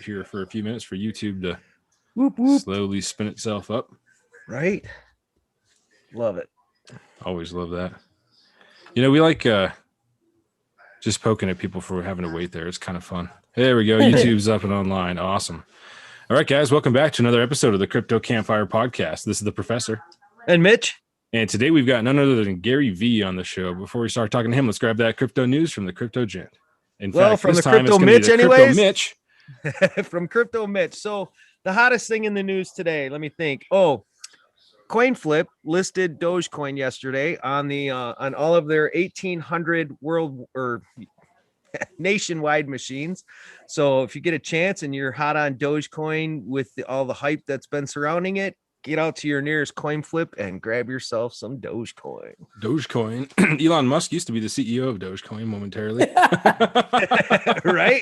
here for a few minutes for YouTube to Whoop, whoop. slowly spin itself up. Right. Love it. Always love that. You know, we like just poking at people for having to wait there. It's kind of fun. There we go. YouTube's up and online. Awesome. All right, guys, welcome back to another episode of the Crypto Campfire podcast. This is the Professor. And Mitch. And today we've got none other than Gary V on the show. Before we start talking to him, let's grab that crypto news from the Crypto Gent. In fact, from this the time Crypto it's gonna be Mitch the anyways. Crypto Mitch. From Crypto Mitch. So the hottest thing in the news today, let me think. CoinFlip listed Dogecoin yesterday on the on all of their 1,800 world or nationwide machines. So if you get a chance and you're hot on Dogecoin with all the hype that's been surrounding it, get out to your nearest CoinFlip and grab yourself some Dogecoin. Dogecoin. Elon Musk used to be the CEO of Dogecoin momentarily. Right?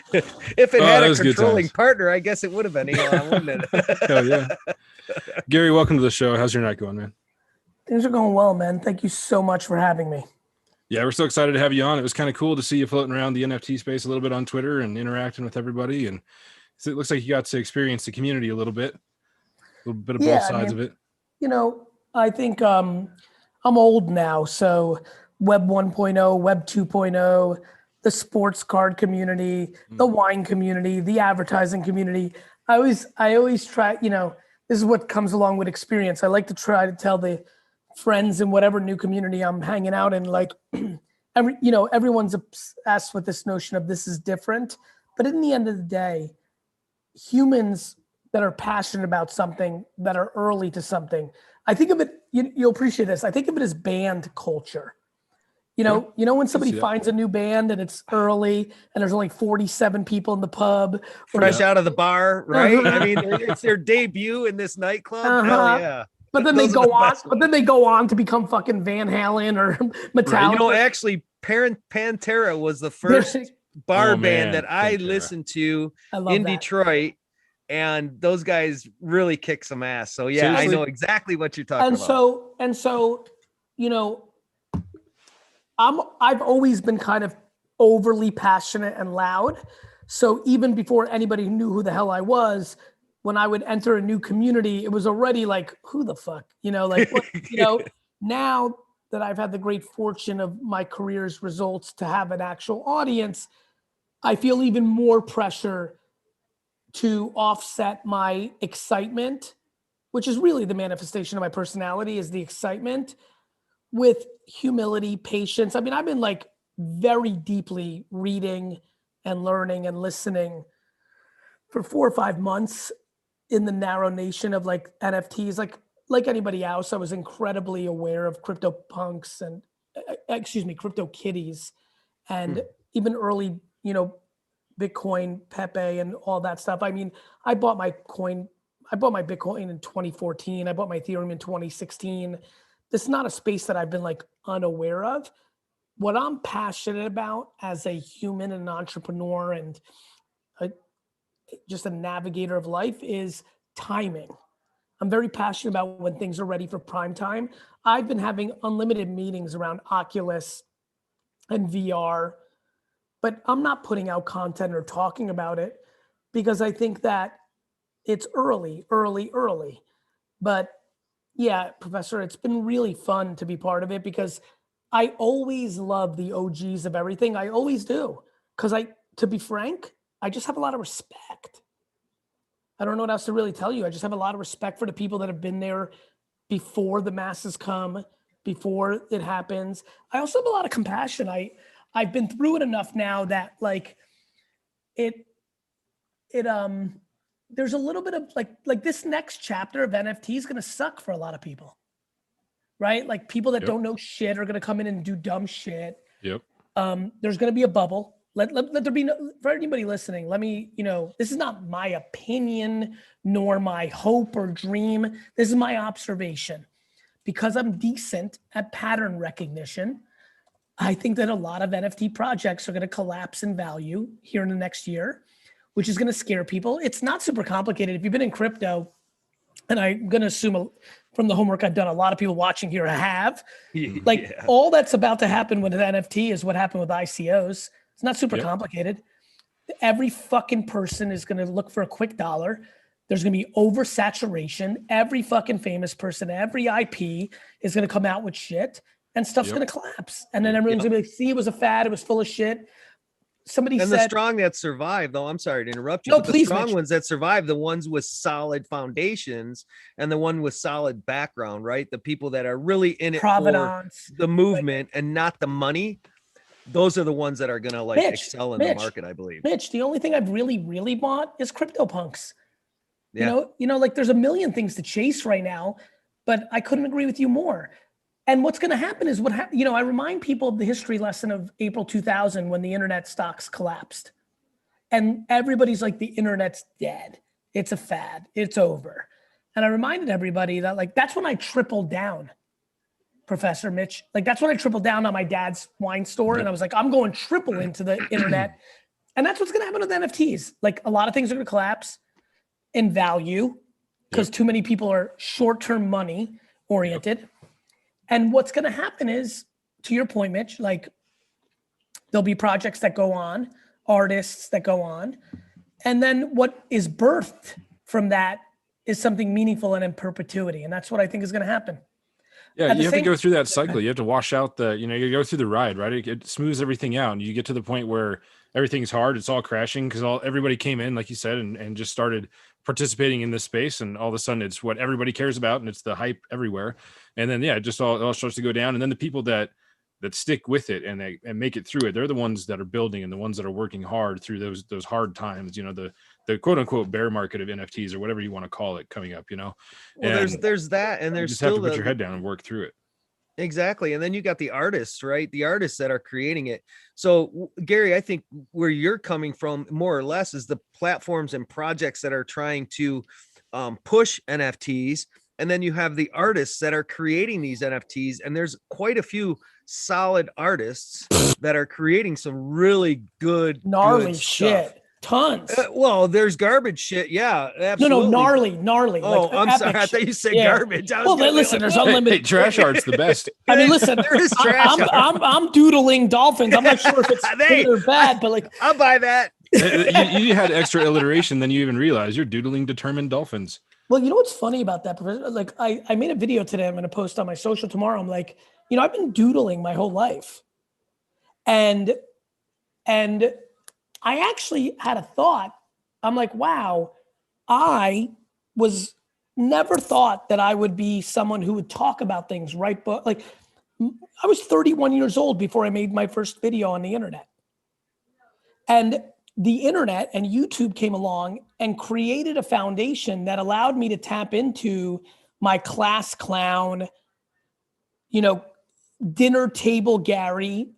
If it had a controlling partner, I guess it would have been Elon, wouldn't it? Hell yeah. Gary, welcome to the show. How's your night going, man? Things are going well, man. Thank you so much for having me. Yeah, we're so excited to have you on. It was kind of cool to see you floating around the NFT space a little bit on Twitter and interacting with everybody. And so it looks like you got to experience the community a little bit of both sides of it. You know, I think I'm old now. So Web 1.0, Web 2.0, the sports card community, the wine community, the advertising community. I always try, you know, this is what comes along with experience. I like to try to tell the friends in whatever new community I'm hanging out in, like, everyone's obsessed with this notion of this is different. But in the end of the day, humans that are passionate about something, that are early to something, I think of it, you'll appreciate this. I think of it as band culture. You know when somebody finds a new band and it's early and there's only 47 people in the pub. Fresh out of the bar, right? I mean, it's their debut in this nightclub. Hell yeah. But then they go on to become fucking Van Halen or Metallica. Right. You know, actually, Pantera was the first bar band that I listened to in Detroit, and those guys really kick some ass. So yeah, seriously? I know exactly what you're talking about. And so, you know, I've always been kind of overly passionate and loud. So even before anybody knew who the hell I was, when I would enter a new community, it was already like, who the fuck, like, what, now that I've had the great fortune of my career's results to have an actual audience, I feel even more pressure to offset my excitement, which is really the manifestation of my personality, is the excitement, with humility, patience. I mean, I've been like very deeply reading and learning and listening for 4 or 5 months in the narrow nation of like NFTs. Like anybody else, I was incredibly aware of CryptoPunks and Crypto Kitties, and even early, Bitcoin, Pepe, and all that stuff. I mean, I bought my Bitcoin in 2014. I bought my Ethereum in 2016. This is not a space that I've been like unaware of. What I'm passionate about as a human and an entrepreneur and just a navigator of life is timing. I'm very passionate about when things are ready for prime time. I've been having unlimited meetings around Oculus and VR, but I'm not putting out content or talking about it because I think that it's early. But yeah, Professor, it's been really fun to be part of it because I always love the OGs of everything. I always do. Because to be frank, I just have a lot of respect. I don't know what else to really tell you. I just have a lot of respect for the people that have been there before the masses come, before it happens. I also have a lot of compassion. I've been through it enough now that like there's a little bit of like this next chapter of NFT is going to suck for a lot of people, right? Like people that don't know shit are going to come in and do dumb shit. Yep. There's going to be a bubble. Let there be for anybody listening, let me, this is not my opinion nor my hope or dream. This is my observation. Because I'm decent at pattern recognition, I think that a lot of NFT projects are going to collapse in value here in the next year, which is going to scare people. It's not super complicated. If you've been in crypto, and I'm going to assume from the homework I've done, a lot of people watching here have, all that's about to happen with an NFT is what happened with ICOs. It's not super complicated. Every fucking person is going to look for a quick dollar. There's going to be oversaturation. Every fucking famous person, every IP is going to come out with shit, and stuff's going to collapse. And then everyone's going to be like, see, it was a fad. It was full of shit. Somebody and said, the strong that survive, though, I'm sorry to interrupt you, No, but the please, strong Mitch. ones that survive, the ones with solid foundations and the one with solid background, right? The people that are really in it Provenance. for the movement and not the money. Those are the ones that are going to like excel in the market, I believe. Mitch, the only thing I've really bought is CryptoPunks. Yeah. You know, like there's a million things to chase right now, but I couldn't agree with you more. And what's going to happen is I remind people of the history lesson of April 2000 when the internet stocks collapsed. And everybody's like, the internet's dead. It's a fad. It's over. And I reminded everybody that like, that's when I tripled down, Professor Mitch. Like that's when I tripled down on my dad's wine store. And I was like, I'm going triple into the internet. And that's what's going to happen with NFTs. Like a lot of things are going to collapse in value because too many people are short-term money oriented. And what's going to happen is, to your point, Mitch, like there'll be projects that go on, artists that go on. And then what is birthed from that is something meaningful and in perpetuity. And that's what I think is going to happen. Yeah, you have to go through that cycle. You have to wash out you go through the ride, right? It smooths everything out. And you get to the point where everything's hard. It's all crashing because everybody came in, like you said, and just started participating in this space. And all of a sudden it's what everybody cares about. And it's the hype everywhere. And then, it just all starts to go down. And then the people that stick with it and make it through it, they're the ones that are building and the ones that are working hard through those hard times, the quote unquote bear market of NFTs or whatever you want to call it coming up, Well, there's that, and there's just still have to put your head down and work through it. Exactly. And then you got the artists, right? The artists that are creating it. So Gary, I think where you're coming from more or less is the platforms and projects that are trying to push NFTs. And then you have the artists that are creating these NFTs. And there's quite a few solid artists that are creating some really gnarly good shit. Tons. Well, there's garbage shit. Yeah, absolutely. No, gnarly. Oh, like I'm sorry. I thought you said garbage. Well, listen, there's unlimited. Hey, trash art's the best. I mean, listen, there is trash I'm doodling dolphins. I'm not sure if it's good or bad, but like, I'll buy that. you had extra alliteration than you even realized. You're doodling determined dolphins. Well, you know what's funny about that, Professor? Like, I made a video today. I'm going to post on my social tomorrow. I'm like, I've been doodling my whole life, and I actually had a thought. I'm like, wow, I was never thought that I would be someone who would talk about things, write book. Like I was 31 years old before I made my first video on the internet. And the internet and YouTube came along and created a foundation that allowed me to tap into my class clown, dinner table Gary,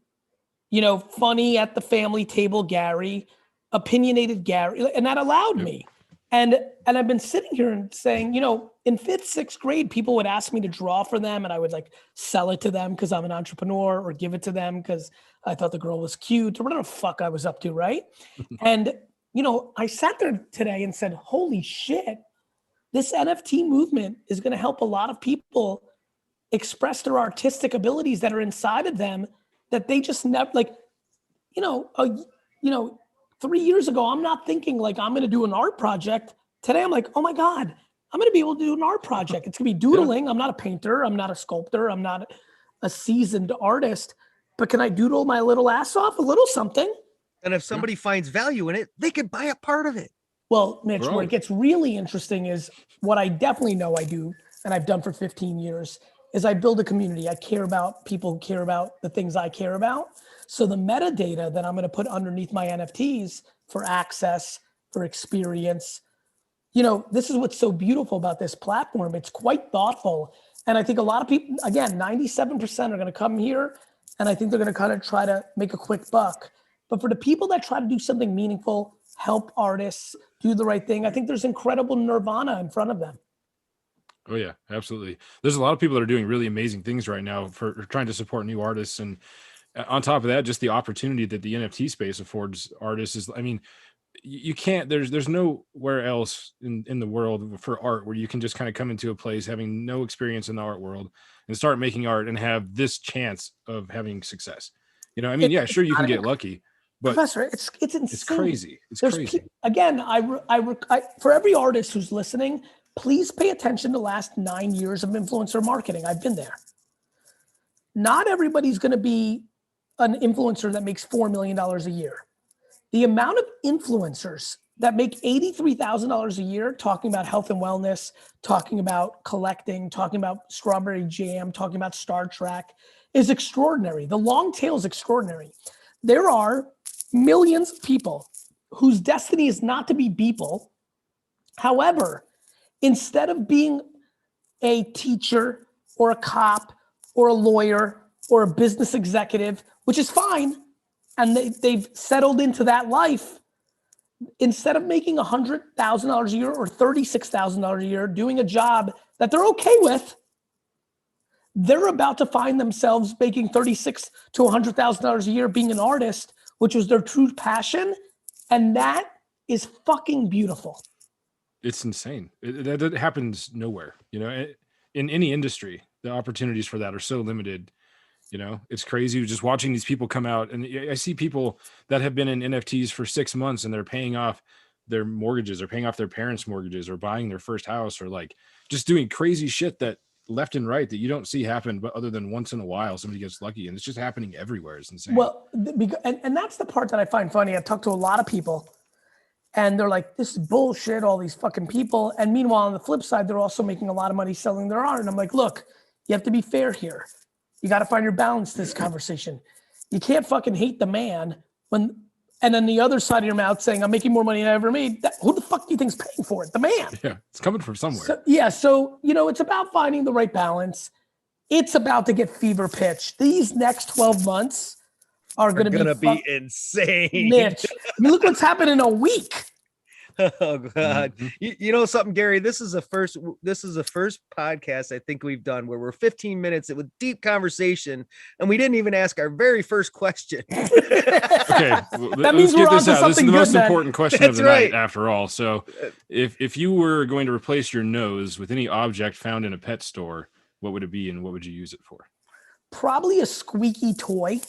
funny at the family table Gary, opinionated Gary, and that allowed me. And I've been sitting here and saying, in 5th, 6th grade, people would ask me to draw for them and I would like sell it to them because I'm an entrepreneur or give it to them because I thought the girl was cute or whatever the fuck I was up to, right? And, I sat there today and said, holy shit, this NFT movement is going to help a lot of people express their artistic abilities that are inside of them that they just never, 3 years ago, I'm not thinking like I'm going to do an art project. Today, I'm like, oh my God, I'm going to be able to do an art project. It's going to be doodling. I'm not a painter. I'm not a sculptor. I'm not a seasoned artist, but can I doodle my little ass off? A little something. And if somebody finds value in it, they could buy a part of it. Well, Mitch, where it gets really interesting is what I definitely know I do, and I've done for 15 years, is I build a community. I care about people who care about the things I care about. So the metadata that I'm going to put underneath my NFTs for access, for experience, this is what's so beautiful about this platform. It's quite thoughtful. And I think a lot of people, again, 97% are going to come here, and I think they're going to kind of try to make a quick buck. But for the people that try to do something meaningful, help artists, do the right thing, I think there's incredible nirvana in front of them. Oh yeah, absolutely. There's a lot of people that are doing really amazing things right now for trying to support new artists. And on top of that, just the opportunity that the NFT space affords artists is, you can't, there's nowhere else in the world for art where you can just kind of come into a place having no experience in the art world and start making art and have this chance of having success. Yeah, sure, you can get lucky, But Professor, it's insane. it's crazy. It's There's crazy. Again, for every artist who's listening, please pay attention to the last 9 years of influencer marketing. I've been there. Not everybody's going to be an influencer that makes $4 million a year. The amount of influencers that make $83,000 a year talking about health and wellness, talking about collecting, talking about strawberry jam, talking about Star Trek is extraordinary. The long tail is extraordinary. There are millions of people whose destiny is not to be people. However, instead of being a teacher or a cop or a lawyer or a business executive, which is fine, and they've settled into that life, instead of making $100,000 a year or $36,000 a year doing a job that they're okay with, they're about to find themselves making $36,000 to $100,000 a year being an artist, which was their true passion. And that is fucking beautiful. It's insane. That happens nowhere, in any industry. The opportunities for that are so limited. It's crazy just watching these people come out, and I see people that have been in NFTs for 6 months and they're paying off their mortgages or paying off their parents' mortgages or buying their first house or like just doing crazy shit that left and right that you don't see happen, but other than once in a while somebody gets lucky, and it's just happening everywhere. It's insane. Well, and that's the part that I find funny. I talk to a lot of people and they're like, this is bullshit, all these fucking people. And meanwhile, on the flip side, they're also making a lot of money selling their art. And I'm like, look, you have to be fair here. You got to find your balance in this conversation. You can't fucking hate the man and then the other side of your mouth saying, I'm making more money than I ever made. Who the fuck do you think's paying for it? The man. Yeah, it's coming from somewhere. So, it's about finding the right balance. It's about to get fever pitch. These next 12 months are going to be insane. Mitch, look what's happened in a week. Oh God. Mm-hmm. You know something, Gary, this is the first podcast I think we've done where we're 15 minutes with deep conversation and we didn't even ask our very first question. Okay. That means we're on to something. This is the most important question of the night after all. So if you were going to replace your nose with any object found in a pet store, what would it be and what would you use it for? Probably a squeaky toy.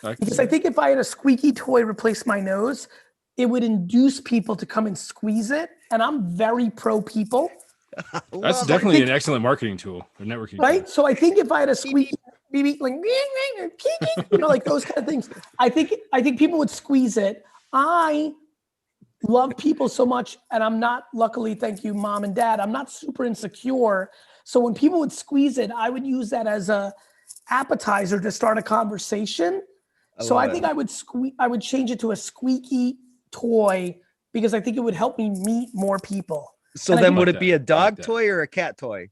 Because I think if I had a squeaky toy replace my nose, it would induce people to come and squeeze it. And I'm very pro people. That's definitely an excellent marketing tool, or networking right? tool. So I think if I had a squeaky, like those kind of things, I think people would squeeze it. I love people so much, and I'm not, luckily, thank you, mom and dad, I'm not super insecure. So when people would squeeze it, I would use that as a appetizer to start a conversation. So I think I would change it to a squeaky toy because I think it would help me meet more people. So and then would it be a dog toy or a cat toy?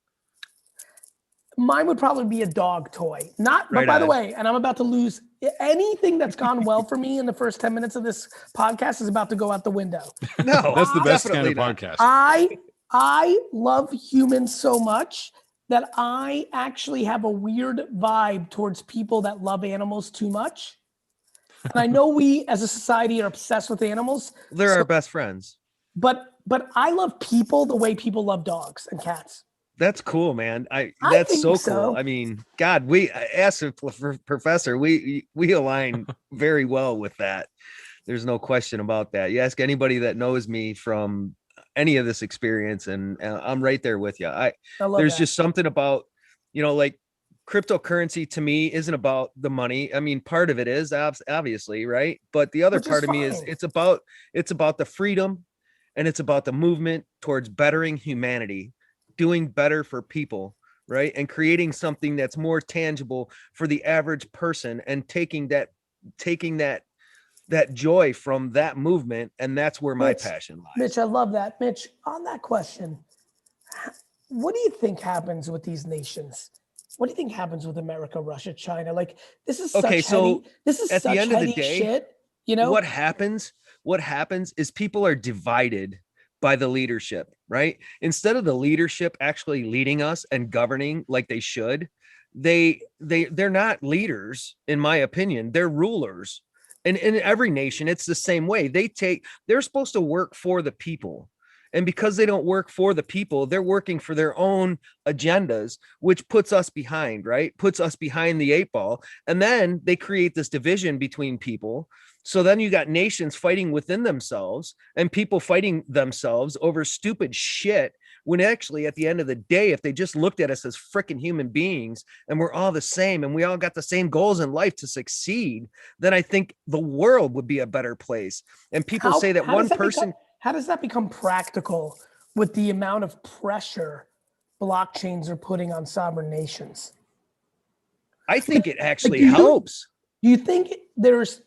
Mine would probably be a dog toy. But by the way, and I'm about to lose anything that's gone well for me in the first 10 minutes of this podcast is about to go out the window. No, that's the best kind of podcast. I love humans so much that I actually have a weird vibe towards people that love animals too much. And I know we as a society are obsessed with animals. They're our best friends. But I love people the way people love dogs and cats. That's cool, man. That's so cool. I mean, God, as a professor, we align very well with that. There's no question about that. You ask anybody that knows me from any of this experience, and I'm right there with you. There's just something about, like cryptocurrency to me isn't about the money. I mean, part of it is obviously, right? But the other part of me is it's about the freedom, and it's about the movement towards bettering humanity, doing better for people, right? And creating something that's more tangible for the average person and taking that joy from that movement. And that's where my passion lies. Mitch, I love that. Mitch, on that question, what do you think happens with these nations? What do you think happens with America, Russia, China? Like, this is such at the end of the day, shit, what happens is people are divided by the leadership, right? Instead of the leadership actually leading us and governing like they should, they're not leaders, in my opinion. They're rulers. And in every nation, it's the same way. They're supposed to work for the people. And because they don't work for the people, they're working for their own agendas, which puts us behind, right? Puts us behind the 8 ball. And then they create this division between people. So then you got nations fighting within themselves and people fighting themselves over stupid shit. When actually, at the end of the day, if they just looked at us as freaking human beings and we're all the same and we all got the same goals in life to succeed, then I think the world would be a better place. And people say that one person. How does that become practical with the amount of pressure blockchains are putting on sovereign nations? I think it actually helps. Do you think there's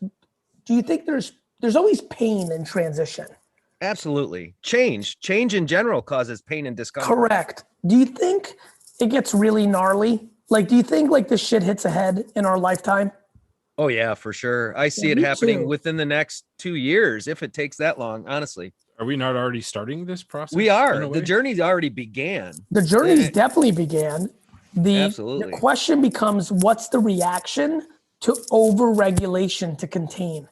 always pain in transition? Absolutely. Change in general causes pain and discomfort. Correct. Do you think it gets really gnarly? Like, do you think like this shit hits ahead in our lifetime? Oh yeah, for sure. I see it happening within the next 2 years, if it takes that long, honestly. Are we not already starting this process? We are. The journey's already began. The journey's definitely began. Absolutely. The question becomes, what's the reaction to over-regulation to contain?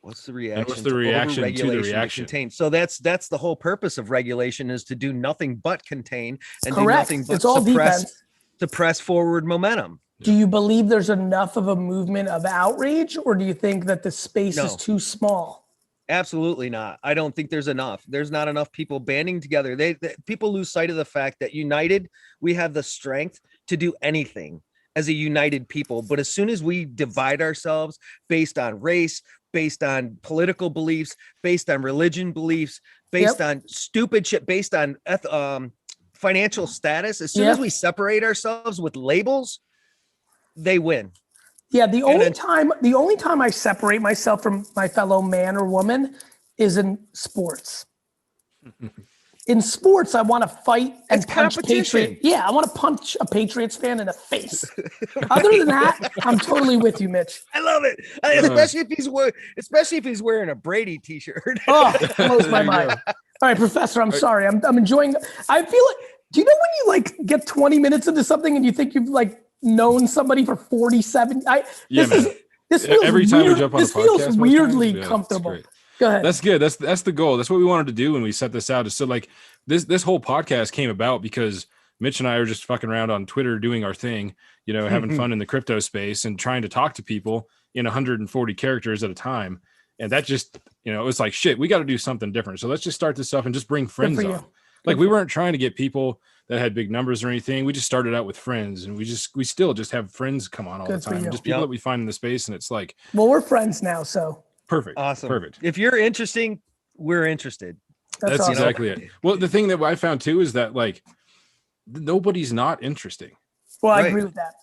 What's the reaction? What's the reaction to the reaction? Contain? So that's the whole purpose of regulation, is to do nothing but contain and Correct. do nothing but it's all suppress forward momentum. Do you believe there's enough of a movement of outrage, or do you think that the space is too small? Absolutely not. I don't think there's enough. There's not enough people banding together. People lose sight of the fact that united, we have the strength to do anything as a united people. But as soon as we divide ourselves based on race, based on political beliefs, based on religion beliefs, based on stupid shit, based on financial status, as soon as we separate ourselves with labels, they win. Yeah, the only time I separate myself from my fellow man or woman is in sports. In sports, I want to fight and punch Patriots. Yeah, I want to punch a Patriots fan in the face. Other than that, I'm totally with you, Mitch. I love it, especially if he's wearing a Brady t-shirt. Oh, blows my mind. All right, Professor, I'm sorry. I'm enjoying. I feel like. Do you know when you like get 20 minutes into something and you think you've like known somebody for 47? This feels every time weird. we jump on This the podcast, feels weirdly comfortable. Go ahead. That's good. That's the goal. That's what we wanted to do when we set this out. Is so like this whole podcast came about because Mitch and I are just fucking around on Twitter doing our thing, having fun in the crypto space and trying to talk to people in 140 characters at a time. And that just, it was like, shit, we got to do something different. So let's just start this stuff and just bring friends on. Like we weren't trying to get people that had big numbers or anything. We just started out with friends, and we still just have friends come on all the time. Just people that we find in the space, and it's like, well, we're friends now, so perfect, awesome, perfect. If you're interesting, we're interested. That's awesome. Exactly it. Well, the thing that I found too is that like nobody's not interesting. Well, I agree with that.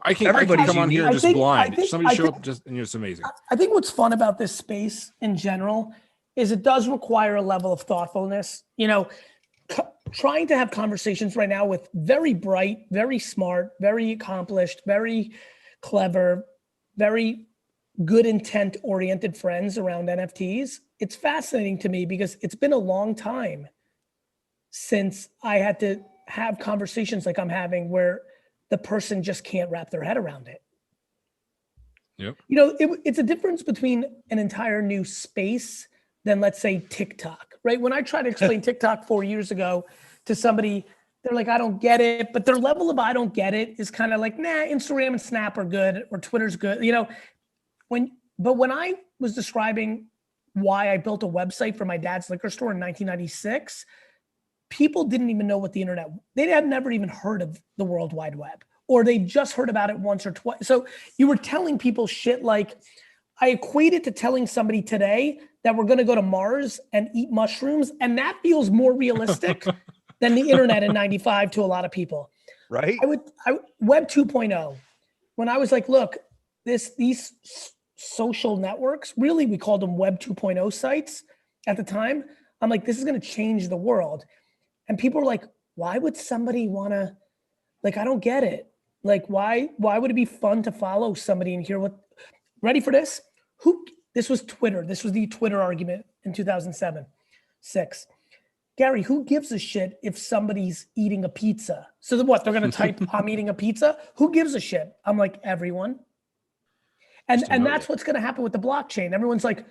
I can come on here and just blind. Somebody show up just, and it's amazing. I think what's fun about this space in general is it does require a level of thoughtfulness. Trying to have conversations right now with very bright, very smart, very accomplished, very clever, very good intent oriented friends around NFTs. It's fascinating to me because it's been a long time since I had to have conversations like I'm having where the person just can't wrap their head around it. Yep. It's a difference between an entire new space than, let's say, TikTok, right? When I tried to explain TikTok 4 years ago to somebody, they're like, I don't get it. But their level of I don't get it is kind of like, nah, Instagram and Snap are good, or Twitter's good. When I was describing why I built a website for my dad's liquor store in 1996, people didn't even know what the internet, they had never even heard of the World Wide Web, or they just heard about it once or twice. So you were telling people shit like, I equate it to telling somebody today that we're going to go to Mars and eat mushrooms. And that feels more realistic than the internet in 95 to a lot of people. Right. Web 2.0, when I was like, look, these social networks, really, we called them Web 2.0 sites at the time. I'm like, this is going to change the world. And people were like, why would somebody want to, like, I don't get it. Like, why would it be fun to follow somebody and hear what, ready for this? This was Twitter. This was the Twitter argument in 2006. Gary, who gives a shit if somebody's eating a pizza? So what, they're going to type, I'm eating a pizza? Who gives a shit? I'm like, everyone. And that's what's going to happen with the blockchain. Everyone's like,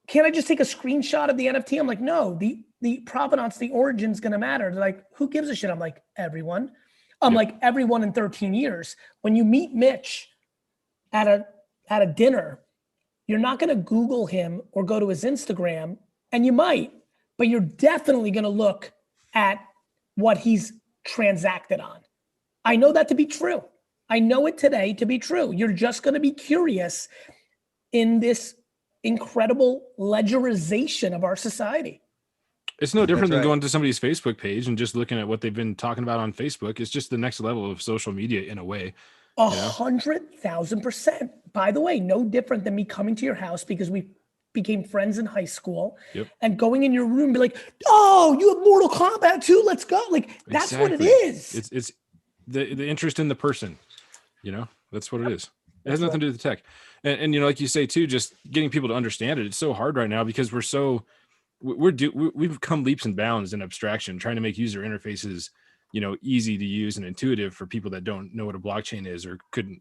can't I just take a screenshot of the NFT? I'm like, no, the provenance, the origin's going to matter. They're like, who gives a shit? I'm like, everyone. I'm like, everyone in 13 years. When you meet Mitch at a dinner, you're not going to Google him or go to his Instagram, and you might, but you're definitely going to look at what he's transacted on. I know that to be true. I know it today to be true. You're just going to be curious in this incredible ledgerization of our society. It's no different than going to somebody's Facebook page and just looking at what they've been talking about on Facebook. It's just the next level of social media in a way. 100,000%. By the way, no different than me coming to your house because we became friends in high school and going in your room and be like, oh, you have Mortal Kombat too? Let's go. Like, that's what it is. It's the interest in the person, that's what it is. It has nothing to do with the tech. And like you say too, just getting people to understand it. It's so hard right now because we've come leaps and bounds in abstraction, trying to make user interfaces, easy to use and intuitive for people that don't know what a blockchain is or could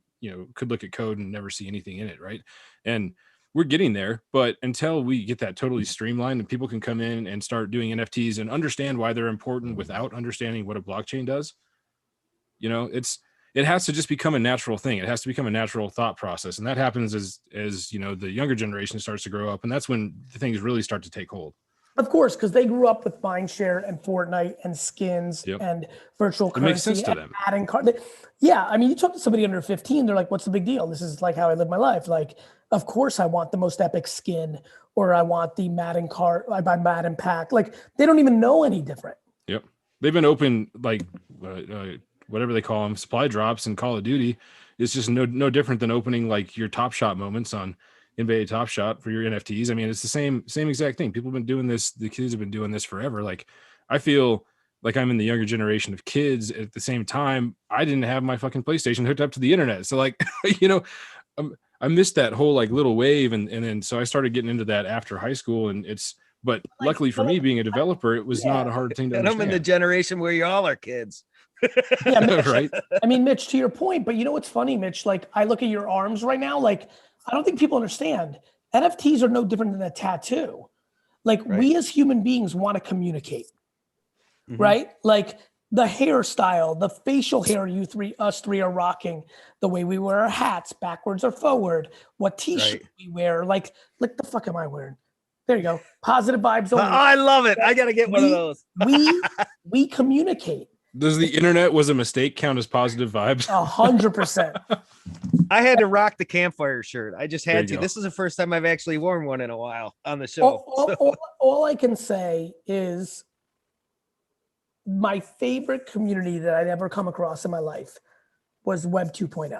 look at code and never see anything in it. Right. And we're getting there, but until we get that totally streamlined and people can come in and start doing NFTs and understand why they're important without understanding what a blockchain does, it has to just become a natural thing. It has to become a natural thought process. And that happens as the younger generation starts to grow up. And that's when the things really start to take hold. Of course, because they grew up with Mindshare and Fortnite and skins and virtual currency. It makes sense to them. Yeah, I mean, you talk to somebody under 15, they're like, what's the big deal? This is like how I live my life. Like, of course I want the most epic skin, or I want the Madden card, I buy Madden pack. Like, they don't even know any different. Yep. They've been open, like, whatever they call them, supply drops in Call of Duty. It's just no different than opening like your Top Shot moments on NBA Top Shot for your NFTs. I mean, it's the same exact thing. People have been doing this. The kids have been doing this forever. Like, I feel like I'm in the younger generation of kids. At the same time, I didn't have my fucking PlayStation hooked up to the internet. So like, I missed that whole like little wave. And then, so I started getting into that after high school but luckily for me being a developer, it was not a hard thing to understand. I'm in the generation where you all are kids. Yeah, Mitch, right. I mean, Mitch, to your point, but you know what's funny, Mitch? Like, I look at your arms right now, like, I don't think people understand. NFTs are no different than a tattoo. Like, we as human beings want to communicate, right? Like, the hairstyle, the facial hair us three are rocking, the way we wear our hats, backwards or forward, what t-shirt we wear. Like the fuck am I wearing? There you go. Positive vibes only. I love it. I got to get one of those. we communicate. Does the internet was a mistake count as positive vibes? 100%. I had to rock the Campfire shirt. I just had to. Go. This is the first time I've actually worn one in a while on the show. All I can say is my favorite community that I'd ever come across in my life was Web 2.0.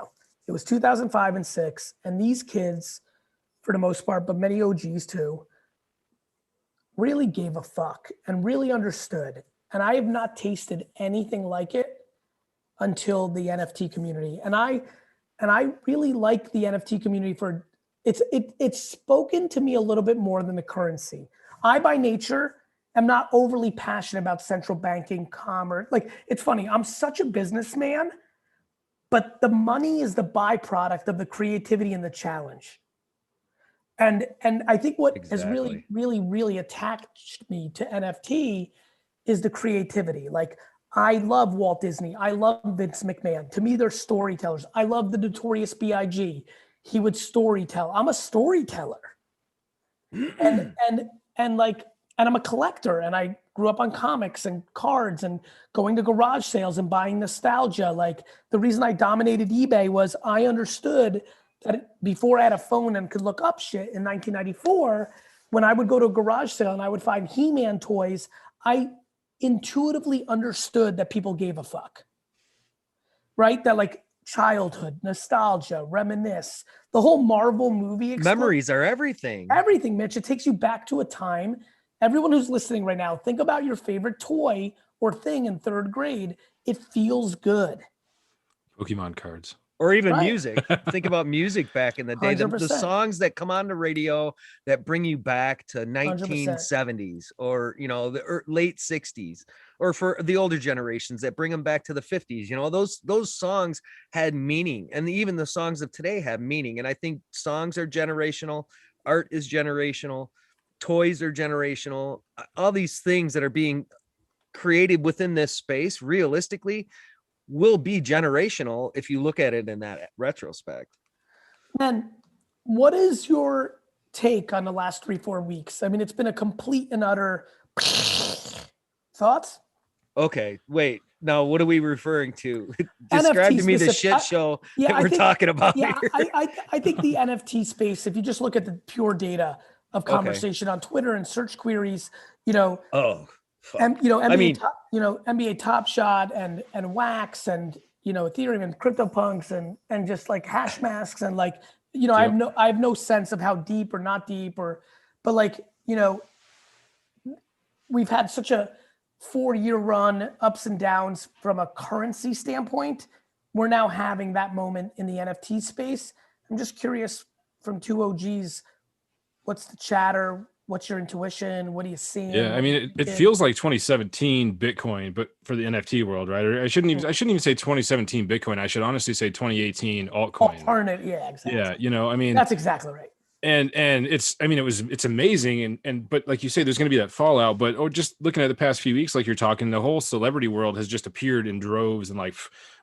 It was 2005 and 6. And these kids, for the most part, but many OGs too, really gave a fuck and really understood. And I have not tasted anything like it until the NFT community. And I really like the NFT community for it's spoken to me a little bit more than the currency. I by nature am not overly passionate about central banking, commerce. Like, it's funny, I'm such a businessman, but the money is the byproduct of the creativity and the challenge. And I think what has really, really, really attached me to NFT is the creativity. Like, I love Walt Disney. I love Vince McMahon. To me, they're storytellers. I love the Notorious B.I.G. He would storytell. I'm a storyteller. And I'm a collector, and I grew up on comics and cards and going to garage sales and buying nostalgia. Like, the reason I dominated eBay was I understood that before I had a phone and could look up shit in 1994, when I would go to a garage sale and I would find He-Man toys, I intuitively understood that people gave a fuck, right? That like childhood, nostalgia, reminisce, the whole Marvel movie. Memories are everything. Everything, Mitch. It takes you back to a time. Everyone who's listening right now, think about your favorite toy or thing in third grade. It feels good. Pokemon cards. Or even music. Think about music back in the day. The songs that come on the radio that bring you back to 1970s 100%. Or, the late 60s, or for the older generations that bring them back to the 50s. Those songs had meaning, and even the songs of today have meaning. And I think songs are generational. Art is generational. toys are generational. All these things that are being created within this space realistically will be generational if you look at it in that retrospect. And what is your take on the last 3-4 weeks? I mean, it's been a complete and utter thoughts. Okay, wait. Now, what are we referring to? Describe NFT to me the specific- shit show yeah, that I we're think- talking about Yeah, here. I think the NFT space, if you just look at the pure data of Okay. conversation on Twitter and search queries, you know, Oh, fuck. and you know, NBA, I mean- NBA Top Shot and Wax and Ethereum and CryptoPunks and just like hash masks and like I have no sense of how deep or not deep but like we've had such a 4-year run, ups and downs from a currency standpoint. We're now having that moment in the NFT space. I'm just curious from two OGs, what's the chatter? What's your intuition? What are you seeing? Yeah, I mean, it feels like 2017 Bitcoin, but for the NFT world, right? Or I shouldn't even say 2017 Bitcoin. I should honestly say 2018 altcoin. Alternative, yeah, exactly. Yeah, I mean, that's exactly right. And it's amazing, and but like you say, there's going to be that fallout. But just looking at the past few weeks, like you're talking, the whole celebrity world has just appeared in droves, and like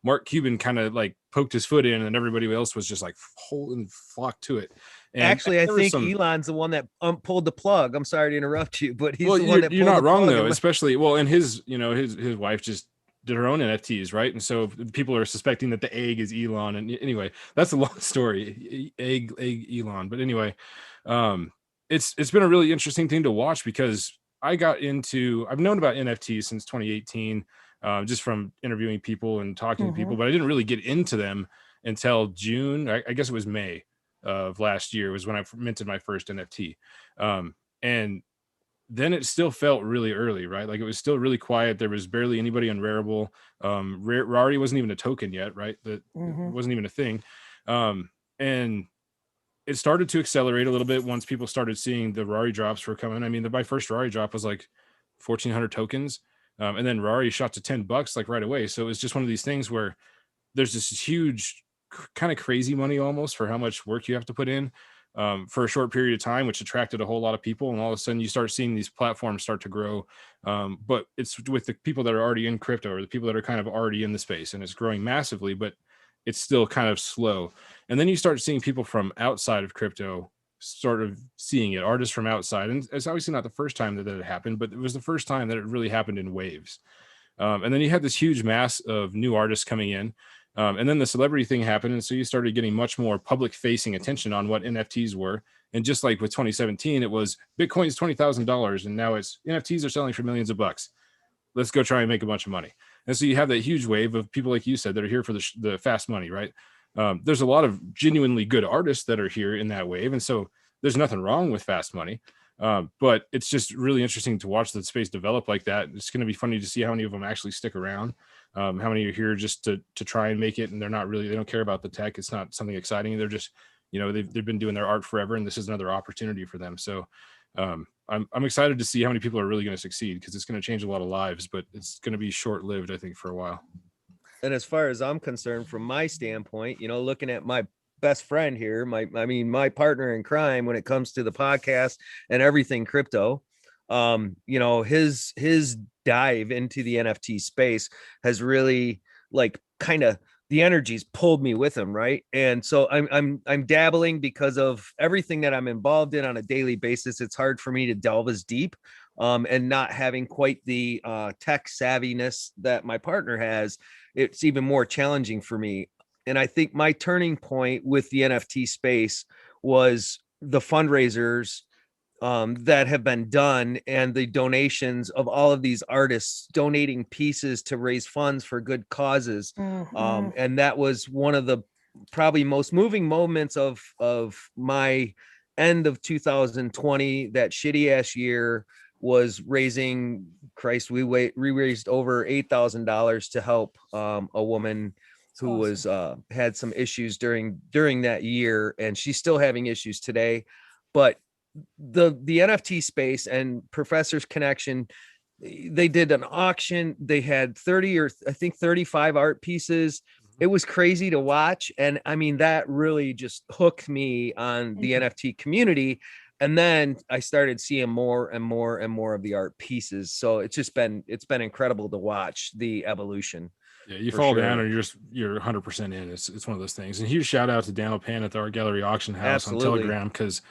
Mark Cuban kind of like poked his foot in, and everybody else was just like whole flocked to it. And actually, I think Elon's the one that pulled the plug. I'm sorry to interrupt you, but he's the one that you're pulled not the wrong plug though, especially and his his wife just did her own NFTs, right? And so people are suspecting that the egg is Elon. And anyway, that's a long story. Egg Elon. But anyway, it's been a really interesting thing to watch because I've known about NFTs since 2018, just from interviewing people and talking to people, but I didn't really get into them until June. I guess it was May of last year was when I minted my first NFT. And then it still felt really early, right? Like it was still really quiet. There was barely anybody on Rarible. Rari wasn't even a token yet, right? That wasn't even a thing. And it started to accelerate a little bit once people started seeing the Rari drops were coming. I mean, my first Rari drop was like 1,400 tokens. And then Rari shot to $10 like right away. So it was just one of these things where there's this huge kind of crazy money almost for how much work you have to put in. For a short period of time, which attracted a whole lot of people. And all of a sudden you start seeing these platforms start to grow. But it's with the people that are already in crypto or the people that are kind of already in the space, and it's growing massively, but it's still kind of slow. And then you start seeing people from outside of crypto sort of seeing it, artists from outside. And it's obviously not the first time that it happened, but it was the first time that it really happened in waves. And then you had this huge mass of new artists coming in. And then the celebrity thing happened. And so you started getting much more public facing attention on what NFTs were. And just like with 2017, it was Bitcoin's $20,000. And now it's NFTs are selling for millions of bucks. Let's go try and make a bunch of money. And so you have that huge wave of people, like you said, that are here for the fast money, right? There's a lot of genuinely good artists that are here in that wave. And so there's nothing wrong with fast money. But it's just really interesting to watch the space develop like that. It's going to be funny to see how many of them actually stick around. How many are here just to try and make it, and they don't care about the tech. It's not something exciting. They're just, they've been doing their art forever, and this is another opportunity for them. So I'm excited to see how many people are really going to succeed, because it's going to change a lot of lives, but it's going to be short-lived, I think, for a while. And as far as I'm concerned, from my standpoint, looking at my best friend here, my partner in crime when it comes to the podcast and everything crypto, his dive into the NFT space has really the energy's pulled me with him, right? And so I'm dabbling because of everything that I'm involved in on a daily basis. It's hard for me to delve as deep, and not having quite the tech savviness that my partner has. It's even more challenging for me. And I think my turning point with the NFT space was the fundraisers that have been done, and the donations of all of these artists donating pieces to raise funds for good causes. And that was one of the probably most moving moments of my end of 2020. That shitty ass year was raising, Christ, we raised over $8,000 to help a woman who was had some issues during that year, and she's still having issues today. But the NFT space and Professor's Connection, they did an auction. They had 30 or I think 35 art pieces. It was crazy to watch. And I mean, that really just hooked me on the NFT community. And then I started seeing more and more and more of the art pieces. So it's been incredible to watch the evolution. Yeah, you fall down and you're 100% in. It's one of those things. And huge shout out to Daniel Pan at the Art Gallery Auction House on Telegram, because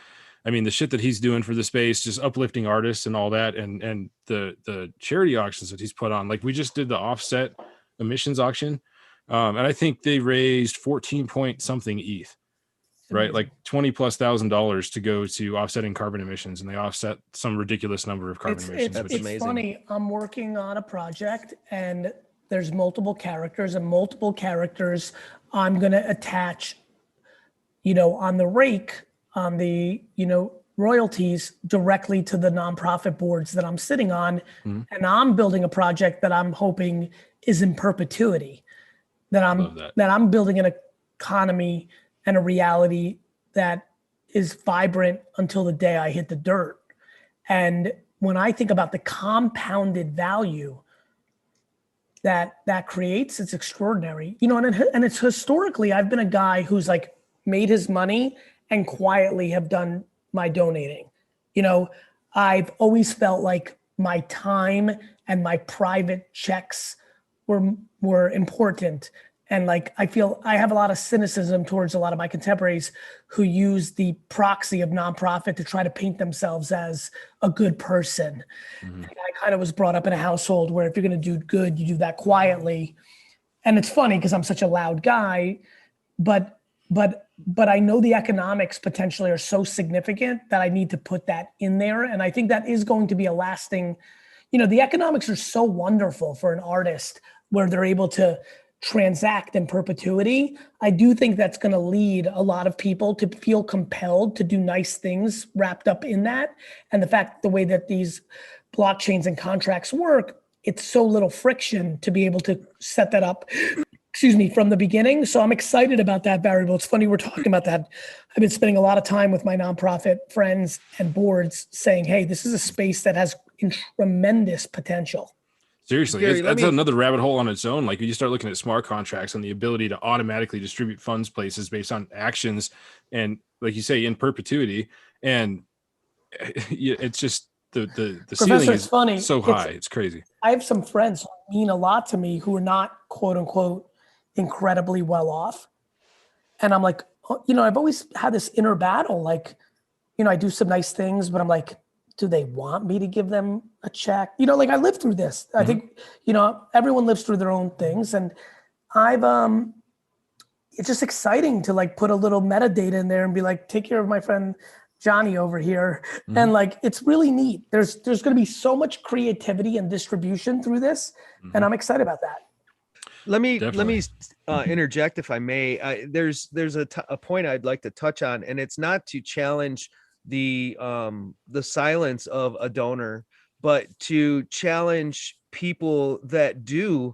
I mean the shit that he's doing for the space, just uplifting artists and all that, and the charity auctions that he's put on. Like we just did the offset emissions auction, and I think they raised 14 point something ETH, right? Like $20,000+ to go to offsetting carbon emissions, and they offset some ridiculous number of carbon emissions. That's It's amazing. funny. I'm working on a project and there's multiple characters I'm going to attach, on the rake, on the, royalties directly to the nonprofit boards that I'm sitting on. And I'm building a project that I'm hoping is in perpetuity, that I'm building an economy and a reality that is vibrant until the day I hit the dirt. And when I think about the compounded value that creates, it's extraordinary. And it's historically, I've been a guy who's like made his money and quietly have done my donating. I've always felt like my time and my private checks were important. And like, I feel I have a lot of cynicism towards a lot of my contemporaries who use the proxy of nonprofit to try to paint themselves as a good person. And I kind of was brought up in a household where if you're going to do good, you do that quietly. And it's funny because I'm such a loud guy, but I know the economics potentially are so significant that I need to put that in there. And I think that is going to be a lasting, the economics are so wonderful for an artist where they're able to transact in perpetuity. I do think that's going to lead a lot of people to feel compelled to do nice things wrapped up in that. And the way that these blockchains and contracts work, it's so little friction to be able to set that up, from the beginning. So I'm excited about that variable. It's funny we're talking about that. I've been spending a lot of time with my nonprofit friends and boards saying, hey, this is a space that has tremendous potential. Seriously, Gary, that's another rabbit hole on its own. Like you start looking at smart contracts and the ability to automatically distribute funds places based on actions, and like you say, in perpetuity. And it's just the ceiling is funny. So high, it's crazy. I have some friends who mean a lot to me who are not quote unquote incredibly well off, and I'm like, I've always had this inner battle. Like, I do some nice things, but I'm like, do they want me to give them a check? Like I lived through this. I think, everyone lives through their own things. And it's just exciting to like put a little metadata in there and be like, take care of my friend Johnny over here. And like, it's really neat. There's going to be so much creativity and distribution through this. And I'm excited about that. Let me interject if I may. There's a point I'd like to touch on, and it's not to challenge the silence of a donor, but to challenge people that do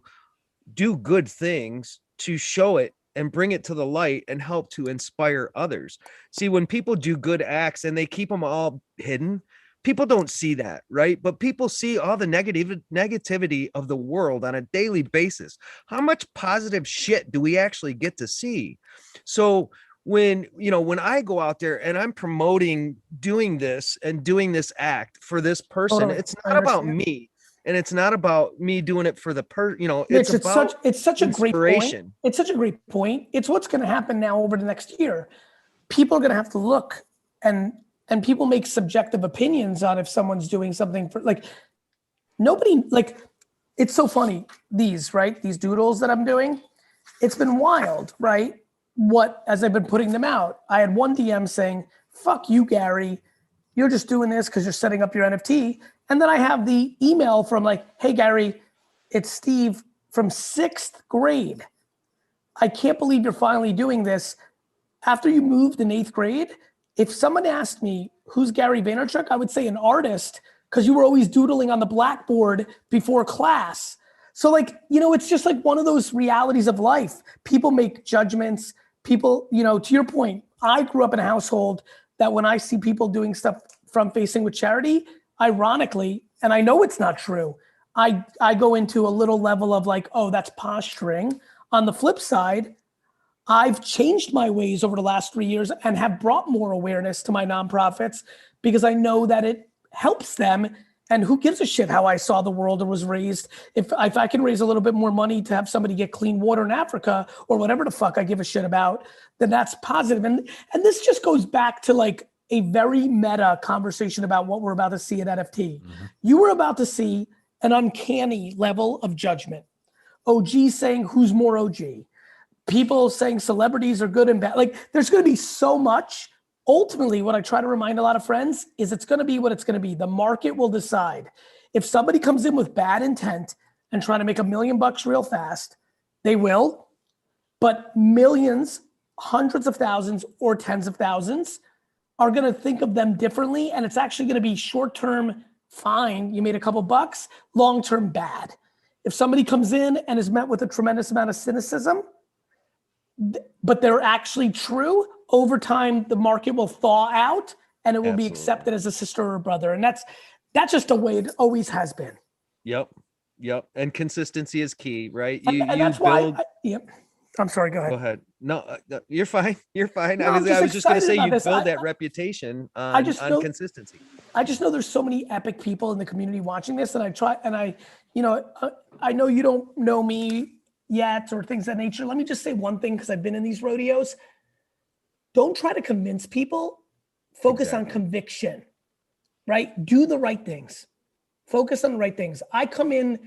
good things to show it and bring it to the light and help to inspire others. See, when people do good acts and they keep them all hidden, people don't see that, right? But people see all the negativity of the world on a daily basis. How much positive shit do we actually get to see? So when I go out there and I'm promoting doing this act for this person, it's not about me, and it's not about me doing it for the it's such a great point. It's such a great point. It's what's going to happen now over the next year. People are going to have to look, and people make subjective opinions on if someone's doing something for nobody. Like, it's so funny. These doodles that I'm doing, it's been wild, right? As I've been putting them out, I had one DM saying, fuck you, Gary, you're just doing this because you're setting up your NFT. And then I have the email from like, hey, Gary, it's Steve from 6th grade. I can't believe you're finally doing this. After you moved in 8th grade, if someone asked me, who's Gary Vaynerchuk? I would say an artist, because you were always doodling on the blackboard before class. So it's just like one of those realities of life. People make judgments. People, to your point, I grew up in a household that when I see people doing stuff front facing with charity, ironically, and I know it's not true, I go into a little level of like, oh, that's posturing. On the flip side, I've changed my ways over the last 3 years and have brought more awareness to my nonprofits because I know that it helps them. And who gives a shit how I saw the world or was raised? If I can raise a little bit more money to have somebody get clean water in Africa or whatever the fuck I give a shit about, then that's positive. And this just goes back to like a very meta conversation about what we're about to see at NFT. Mm-hmm. You were about to see an uncanny level of judgment. OG saying who's more OG. People saying celebrities are good and bad. Like there's going to be so much. Ultimately, what I try to remind a lot of friends is it's going to be what it's going to be. The market will decide. If somebody comes in with bad intent and trying to make $1 million real fast, they will. But millions, hundreds of thousands, or tens of thousands are going to think of them differently. And it's actually going to be short-term fine. You made a couple bucks, long-term bad. If somebody comes in and is met with a tremendous amount of cynicism, but they're actually true, over time, the market will thaw out and it will be accepted as a sister or a brother. And that's just the way it always has been. Yep. And consistency is key, right? And that's why. Yep. I'm sorry. Go ahead. Go ahead. No, you're fine. You're fine. No, I was just going to say you this. build that reputation on consistency. I just know there's so many epic people in the community watching this, and I know you don't know me yet or things of that nature. Let me just say one thing because I've been in these rodeos. Don't try to convince people. Focus on conviction, right? Do the right things. Focus on the right things. I come in.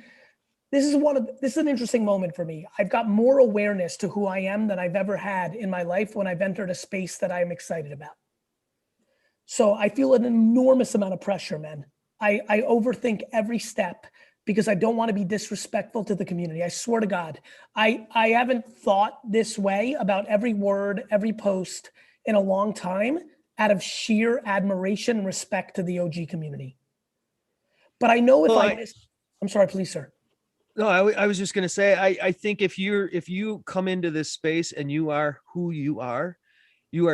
This is an interesting moment for me. I've got more awareness to who I am than I've ever had in my life when I've entered a space that I'm excited about. So I feel an enormous amount of pressure, man. I overthink every step because I don't want to be disrespectful to the community. I swear to God, I haven't thought this way about every word, every post in a long time out of sheer admiration and respect to the OG community. But I know I'm sorry, please, sir. No, I was just going to say, I think if you come into this space and you are who you are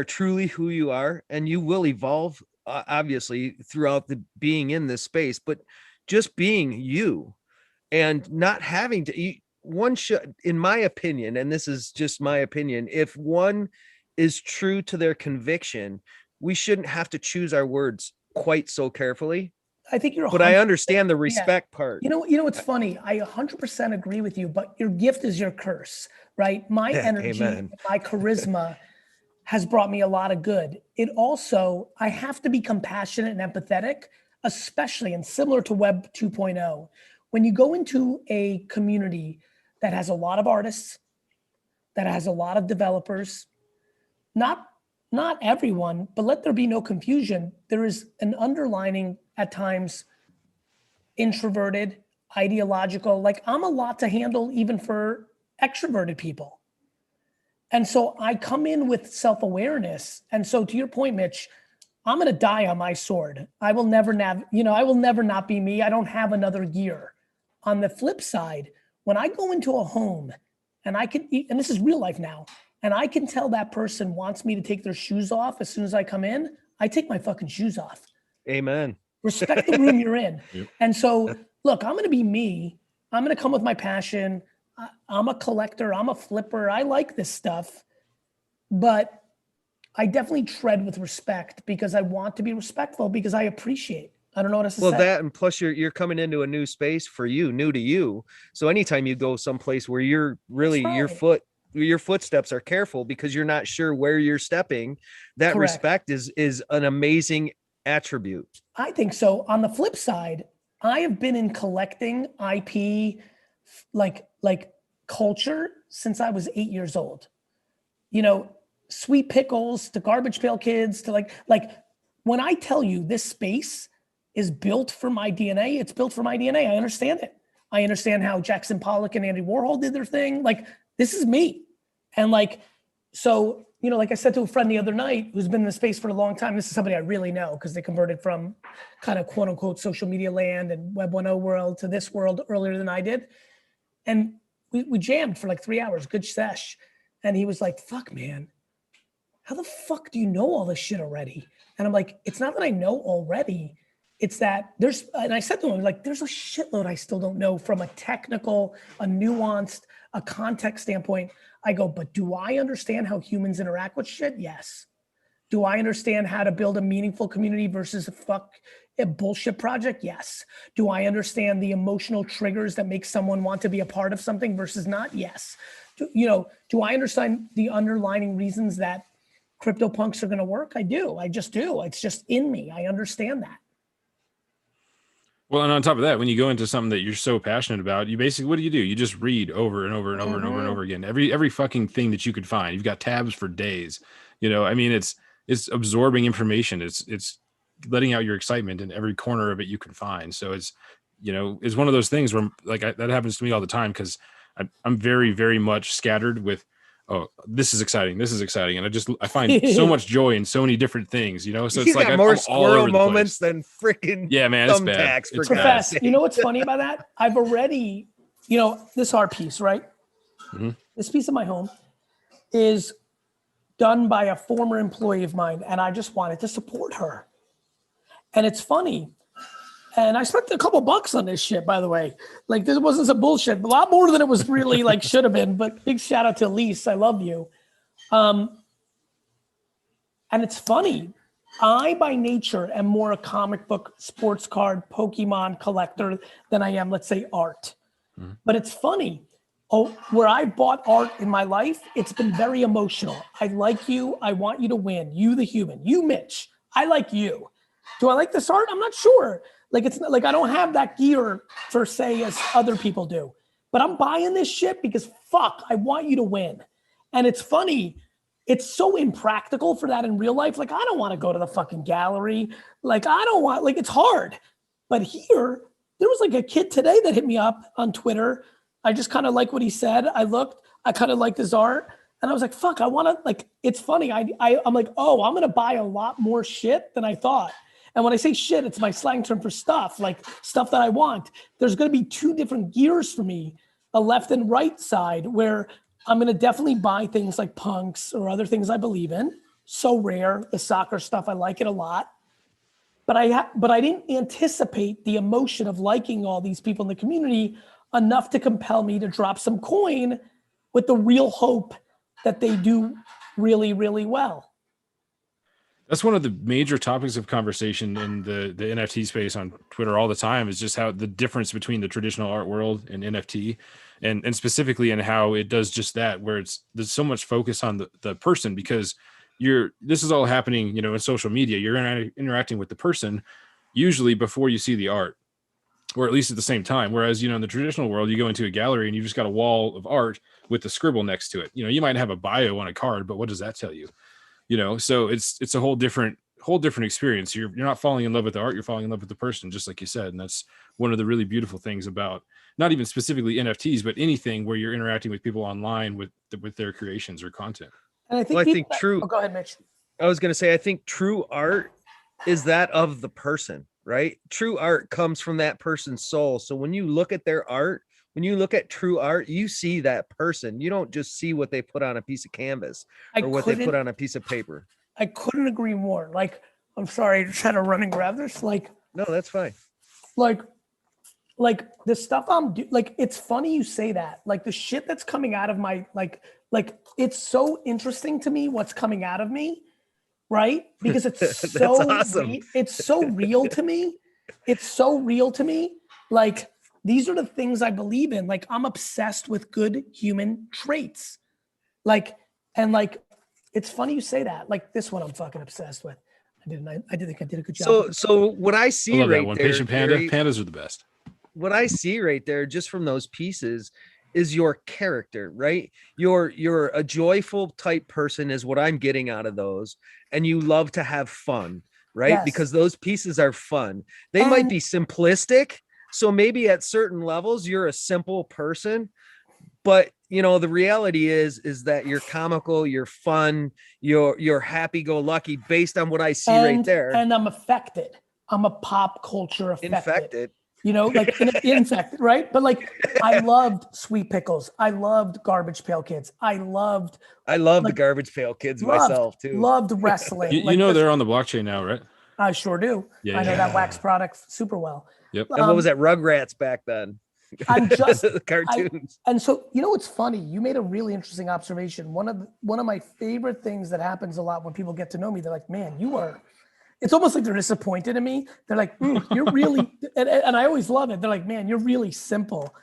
truly who you are, and you will evolve, obviously, throughout the being in this space, but just being you and not having to one should, in my opinion, and this is just my opinion, if one is true to their conviction, we shouldn't have to choose our words quite so carefully. I think you're, but I understand the respect part. You know, it's funny. I 100% agree with you, but your gift is your curse, right? My energy, my charisma has brought me a lot of good. It also, I have to be compassionate and empathetic, especially and similar to Web 2.0. When you go into a community that has a lot of artists, that has a lot of developers, not everyone, but let there be no confusion. There is an underlining at times introverted, ideological, like I'm a lot to handle even for extroverted people. And so I come in with self-awareness. And so to your point, Mitch, I'm going to die on my sword. I will never I will never not be me. I don't have another gear. On the flip side, when I go into a home and I can eat, and this is real life now, and I can tell that person wants me to take their shoes off as soon as I come in, I take my fucking shoes off. Amen. Respect the room you're in. Yep. And so, look, I'm going to be me. I'm going to come with my passion. I'm a collector. I'm a flipper. I like this stuff. But I definitely tread with respect because I want to be respectful because I appreciate. I don't know what else to say. Well, that, and plus you're coming into a new space for you, new to you. So anytime you go someplace where you're really your footsteps are careful because you're not sure where you're stepping, that Correct. Respect is an amazing attribute. I think so. On the flip side, I have been in collecting IP like culture since I was 8 years old. You know, Sweet Pickles to Garbage Pail Kids to like when I tell you this space is built for my DNA, it's built for my DNA. I understand it. I understand how Jackson Pollock and Andy Warhol did their thing. Like, this is me. And so, like I said to a friend the other night who's been in the space for a long time, this is somebody I really know because they converted from kind of quote unquote social media land and Web 1.0 world to this world earlier than I did. And we jammed for like 3 hours, good sesh. And he was like, fuck, man, how the fuck do you know all this shit already? And I'm like, it's not that I know already. It's that and I said to him, like, there's a shitload I still don't know from a technical, a nuanced, a context standpoint, I go, but do I understand how humans interact with shit? Yes. Do I understand how to build a meaningful community versus a bullshit project? Yes. Do I understand the emotional triggers that make someone want to be a part of something versus not? Yes. Do I understand the underlying reasons that CryptoPunks are going to work? I do. I just do. It's just in me. I understand that. Well, and on top of that, when you go into something that you're so passionate about, you basically, what do? You just read over and over and over and over and over again. Every fucking thing that you could find. You've got tabs for days. I mean, it's absorbing information. It's letting out your excitement in every corner of it you can find. So it's one of those things where that happens to me all the time because I'm very, very much scattered with, oh, this is exciting. And I find so much joy in so many different things, so He's it's like got more squirrel moments than freaking it's bad. thumbtacks. It's Profess, you know what's funny about that? I've already, this art piece, right? Mm-hmm. This piece of my home is done by a former employee of mine, and I just wanted to support her. And it's funny. And I spent a couple bucks on this shit, by the way. Like, this wasn't some bullshit, a lot more than it was really should have been. But big shout out to Elise. I love you. And it's funny. I, by nature, am more a comic book, sports card, Pokemon collector than I am, let's say, art. Mm-hmm. But it's funny. Where I bought art in my life, it's been very emotional. I like you. I want you to win. You, the human. You, Mitch. I like you. Do I like this art? I'm not sure. It's not, I don't have that gear per se as other people do, but I'm buying this shit because fuck, I want you to win. And it's funny. It's so impractical for that in real life. I don't want to go to the fucking gallery. I don't want, it's hard. But here, there was a kid today that hit me up on Twitter. I just kind of like what he said. I kind of liked his art. And I was like, fuck, I want to, it's funny. I'm like, oh, I'm going to buy a lot more shit than I thought. And when I say shit, it's my slang term for stuff, stuff that I want. There's going to be two different gears for me, a left and right side, where I'm going to definitely buy things like punks or other things I believe in. So rare, the soccer stuff, I like it a lot. But I didn't anticipate the emotion of liking all these people in the community enough to compel me to drop some coin with the real hope that they do really, really well. That's one of the major topics of conversation in the NFT space on Twitter all the time, is just how the difference between the traditional art world and NFT, and specifically in how it does just that, where there's so much focus on the person, because this is all happening, in social media. You're interacting with the person usually before you see the art, or at least at the same time. Whereas, in the traditional world, you go into a gallery and you just got a wall of art with the scribble next to it. You might have a bio on a card, but what does that tell you? So it's a whole different experience. You're not falling in love with the art, you're falling in love with the person, just like you said. And that's one of the really beautiful things about not even specifically NFTs, but anything where you're interacting with people online with their creations or content. And I think true. Oh, go ahead, Mitch. I was going to say, I think true art is that of the person, right? True art comes from that person's soul. So when you look at their art, when you look at true art, you see that person. You don't just see what they put on a piece of canvas or what they put on a piece of paper. I couldn't agree more. I'm sorry, I just had to run and grab this. No, that's fine. The stuff I'm doing, it's funny you say that. The shit that's coming out of my, it's so interesting to me what's coming out of me, right? Because it's so awesome. It's so real to me. It's so real to me. These are the things I believe in. I'm obsessed with good human traits. It's funny you say that. This one I'm fucking obsessed with. I think I did a good job. So what I see right there, Patient Panda, pandas are the best. What I see right there, just from those pieces, is your character, right? You're a joyful type person is what I'm getting out of those. And you love to have fun, right? Yes. Because those pieces are fun. They might be simplistic. So maybe at certain levels, you're a simple person, but the reality is that you're comical, you're fun, you're happy-go-lucky based on what I see right there. And I'm affected. I'm a pop culture affected. Infected. Infected, right? But I loved Sweet Pickles. I loved Garbage Pail Kids. I loved the Garbage Pail Kids myself too. Loved wrestling. They're on the blockchain now, right? I sure do. I know that wax product super well. Yep. And what was that, Rugrats back then? I'm just cartoons. And so, you know, what's funny? You made a really interesting observation. One of my favorite things that happens a lot when people get to know me, they're like, man, it's almost like they're disappointed in me. They're like, you're really, and I always love it. They're like, man, you're really simple.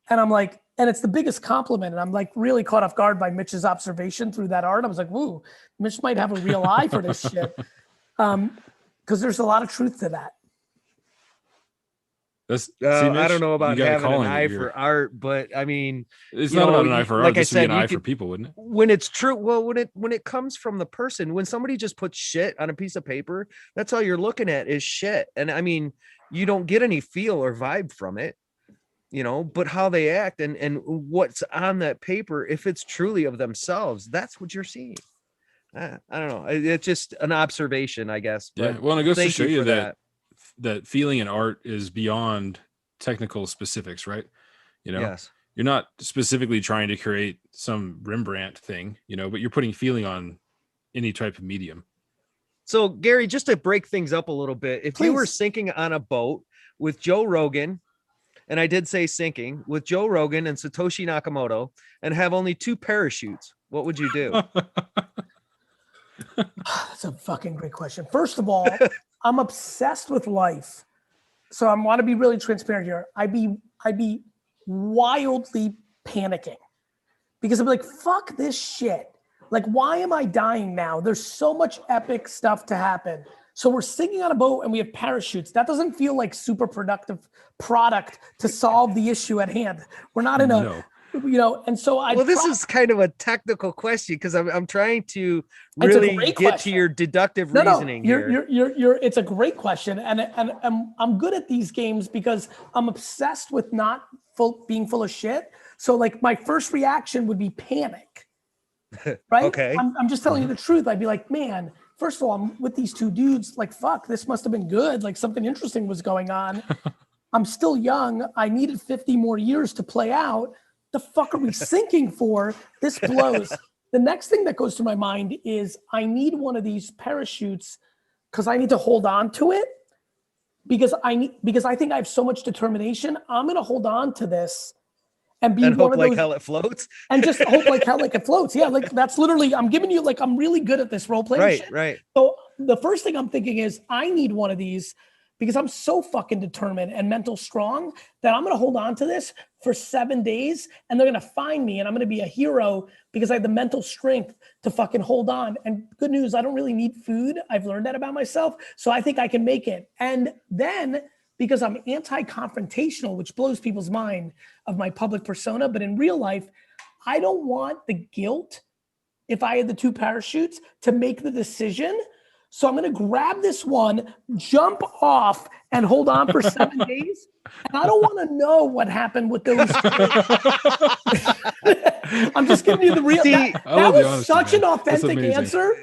And I'm like, and it's the biggest compliment. And I'm like really caught off guard by Mitch's observation through that art. I was like, woo, Mitch might have a real eye for this shit. Because there's a lot of truth to that. Mitch, I don't know about having an eye for art, but I mean, it's not about an eye for art. Like I said, an eye for people, wouldn't it? When it's true, well, when it comes from the person, when somebody just puts shit on a piece of paper, that's all you're looking at is shit. And I mean, you don't get any feel or vibe from it, you know, but how they act and what's on that paper, if it's truly of themselves, that's what you're seeing. I don't know. It's just an observation, I guess. But yeah. Well, and it goes to show you that feeling in art is beyond technical specifics, right? You know, yes. You're not specifically trying to create some Rembrandt thing, you know, but you're putting feeling on any type of medium. So Gary, just to break things up a little bit, if you were sinking on a boat with Joe Rogan, and I did say sinking, with Joe Rogan and Satoshi Nakamoto, and have only 2 parachutes, what would you do? That's a fucking great question. First of all, I'm obsessed with life. So I want to be really transparent here. I'd be wildly panicking because I'm like, fuck this shit. Like, why am I dying now? There's so much epic stuff to happen. So we're sinking on a boat and we have parachutes. That doesn't feel like super productive product to solve the issue at hand. We're not in you know, and so this is kind of a technical question because I'm trying to really get to your deductive reasoning here. It's a great question, and I'm good at these games because I'm obsessed with not being full of shit. So like my first reaction would be panic, right? Okay. I'm just telling you the truth. I'd be like, man, first of all, I'm with these 2 dudes. Like, fuck, this must have been good. Like something interesting was going on. I'm still young. I needed 50 more years to play out. The fuck are we sinking for? This blows. The next thing that goes through my mind is I need one of these parachutes because I need to hold on to it because I think I have so much determination. I'm going to hold on to this and be and one hope of like those, hell it floats and just hope like hell like it floats. Yeah, like that's literally, I'm giving you like, I'm really good at this role playing shit. Right. So the first thing I'm thinking is I need one of these because I'm so fucking determined and mental strong that I'm going to hold on to this for 7 days and they're going to find me and I'm going to be a hero because I have the mental strength to fucking hold on. And good news, I don't really need food. I've learned that about myself. So I think I can make it. And then because I'm anti-confrontational, which blows people's mind of my public persona, but in real life, I don't want the guilt if I had the 2 parachutes to make the decision. So I'm going to grab this one, jump off, and hold on for 7 days. And I don't want to know what happened with those. I'm just giving you the real. That was such an authentic answer.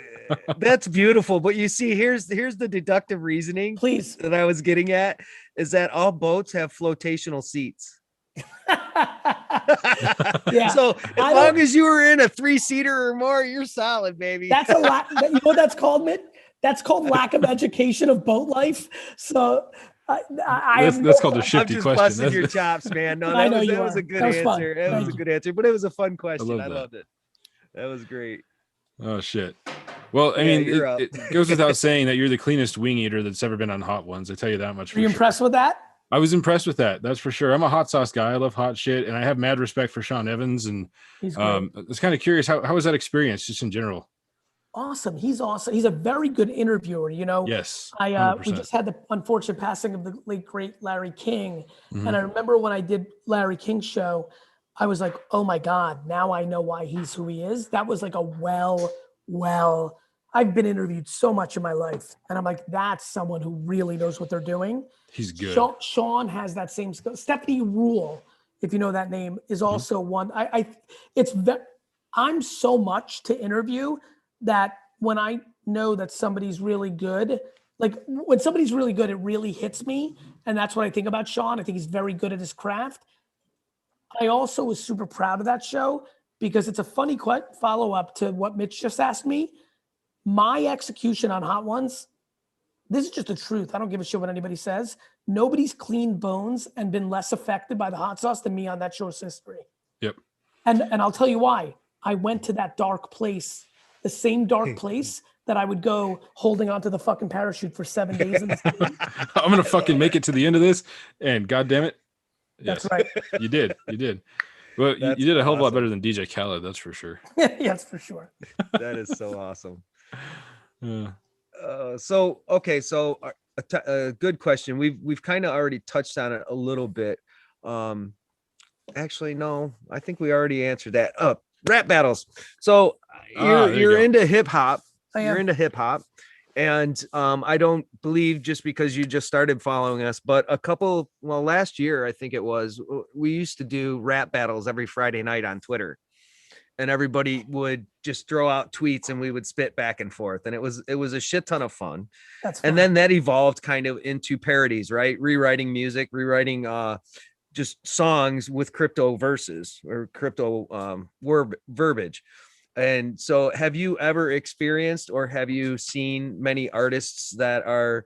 That's beautiful. But you see, here's the deductive reasoning. Please. That I was getting at is that all boats have flotational seats. Yeah. So as long as you were in a 3-seater or more, you're solid, baby. That's a lot. You know what that's called, Mitt? That's called lack of education of boat life. So that's called a shifty question. I'm just busting your chops, man. No, that was a good answer. That was a good answer, but it was a fun question. I loved it. That was great. Oh shit. Well, I mean, it goes without saying that you're the cleanest wing eater that's ever been on Hot Ones. I tell you that much. Are you impressed with that? I was impressed with that. That's for sure. I'm a hot sauce guy. I love hot shit, and I have mad respect for Sean Evans. And I was kind of curious, how was that experience, just in general? Awesome. He's awesome. He's a very good interviewer. You know. Yes. We just had the unfortunate passing of the late great Larry King, and I remember when I did Larry King's show, I was like, oh my God, now I know why he's who he is. That was like a I've been interviewed so much in my life, and I'm like, that's someone who really knows what they're doing. He's good. Sean has that same skill. Stephanie Rule, if you know that name, is also one. I'm so much to interview that when I know that somebody's really good, like when somebody's really good, it really hits me. And that's what I think about Sean. I think he's very good at his craft. I also was super proud of that show because it's a funny follow-up to what Mitch just asked me. My execution on Hot Ones this is just the truth. I don't give a shit what anybody says. Nobody's cleaned bones and been less affected by the hot sauce than me on that show's history. Yep. And I'll tell you why. I went to that dark place, the same dark place that I would go holding onto the fucking parachute for 7 days in the city. I'm gonna fucking make it to the end of this, and God damn it, That's right. You did. Well, you did a hell of a lot better than DJ Khaled, that's for sure. Yes, for sure. That is so awesome. Yeah. So a good question. We've kind of already touched on it a little bit. Actually, no, I think we already answered that. Rap battles. So you're into hip hop. You're into hip hop. And I don't believe just because you just started following us, but last year, I think it was, we used to do rap battles every Friday night on Twitter. And everybody would just throw out tweets and we would spit back and forth. And it was a shit ton of fun. That's fun. And then that evolved kind of into parodies, right? Rewriting music, rewriting just songs with crypto verses or crypto verbiage. And so have you ever experienced or have you seen many artists that are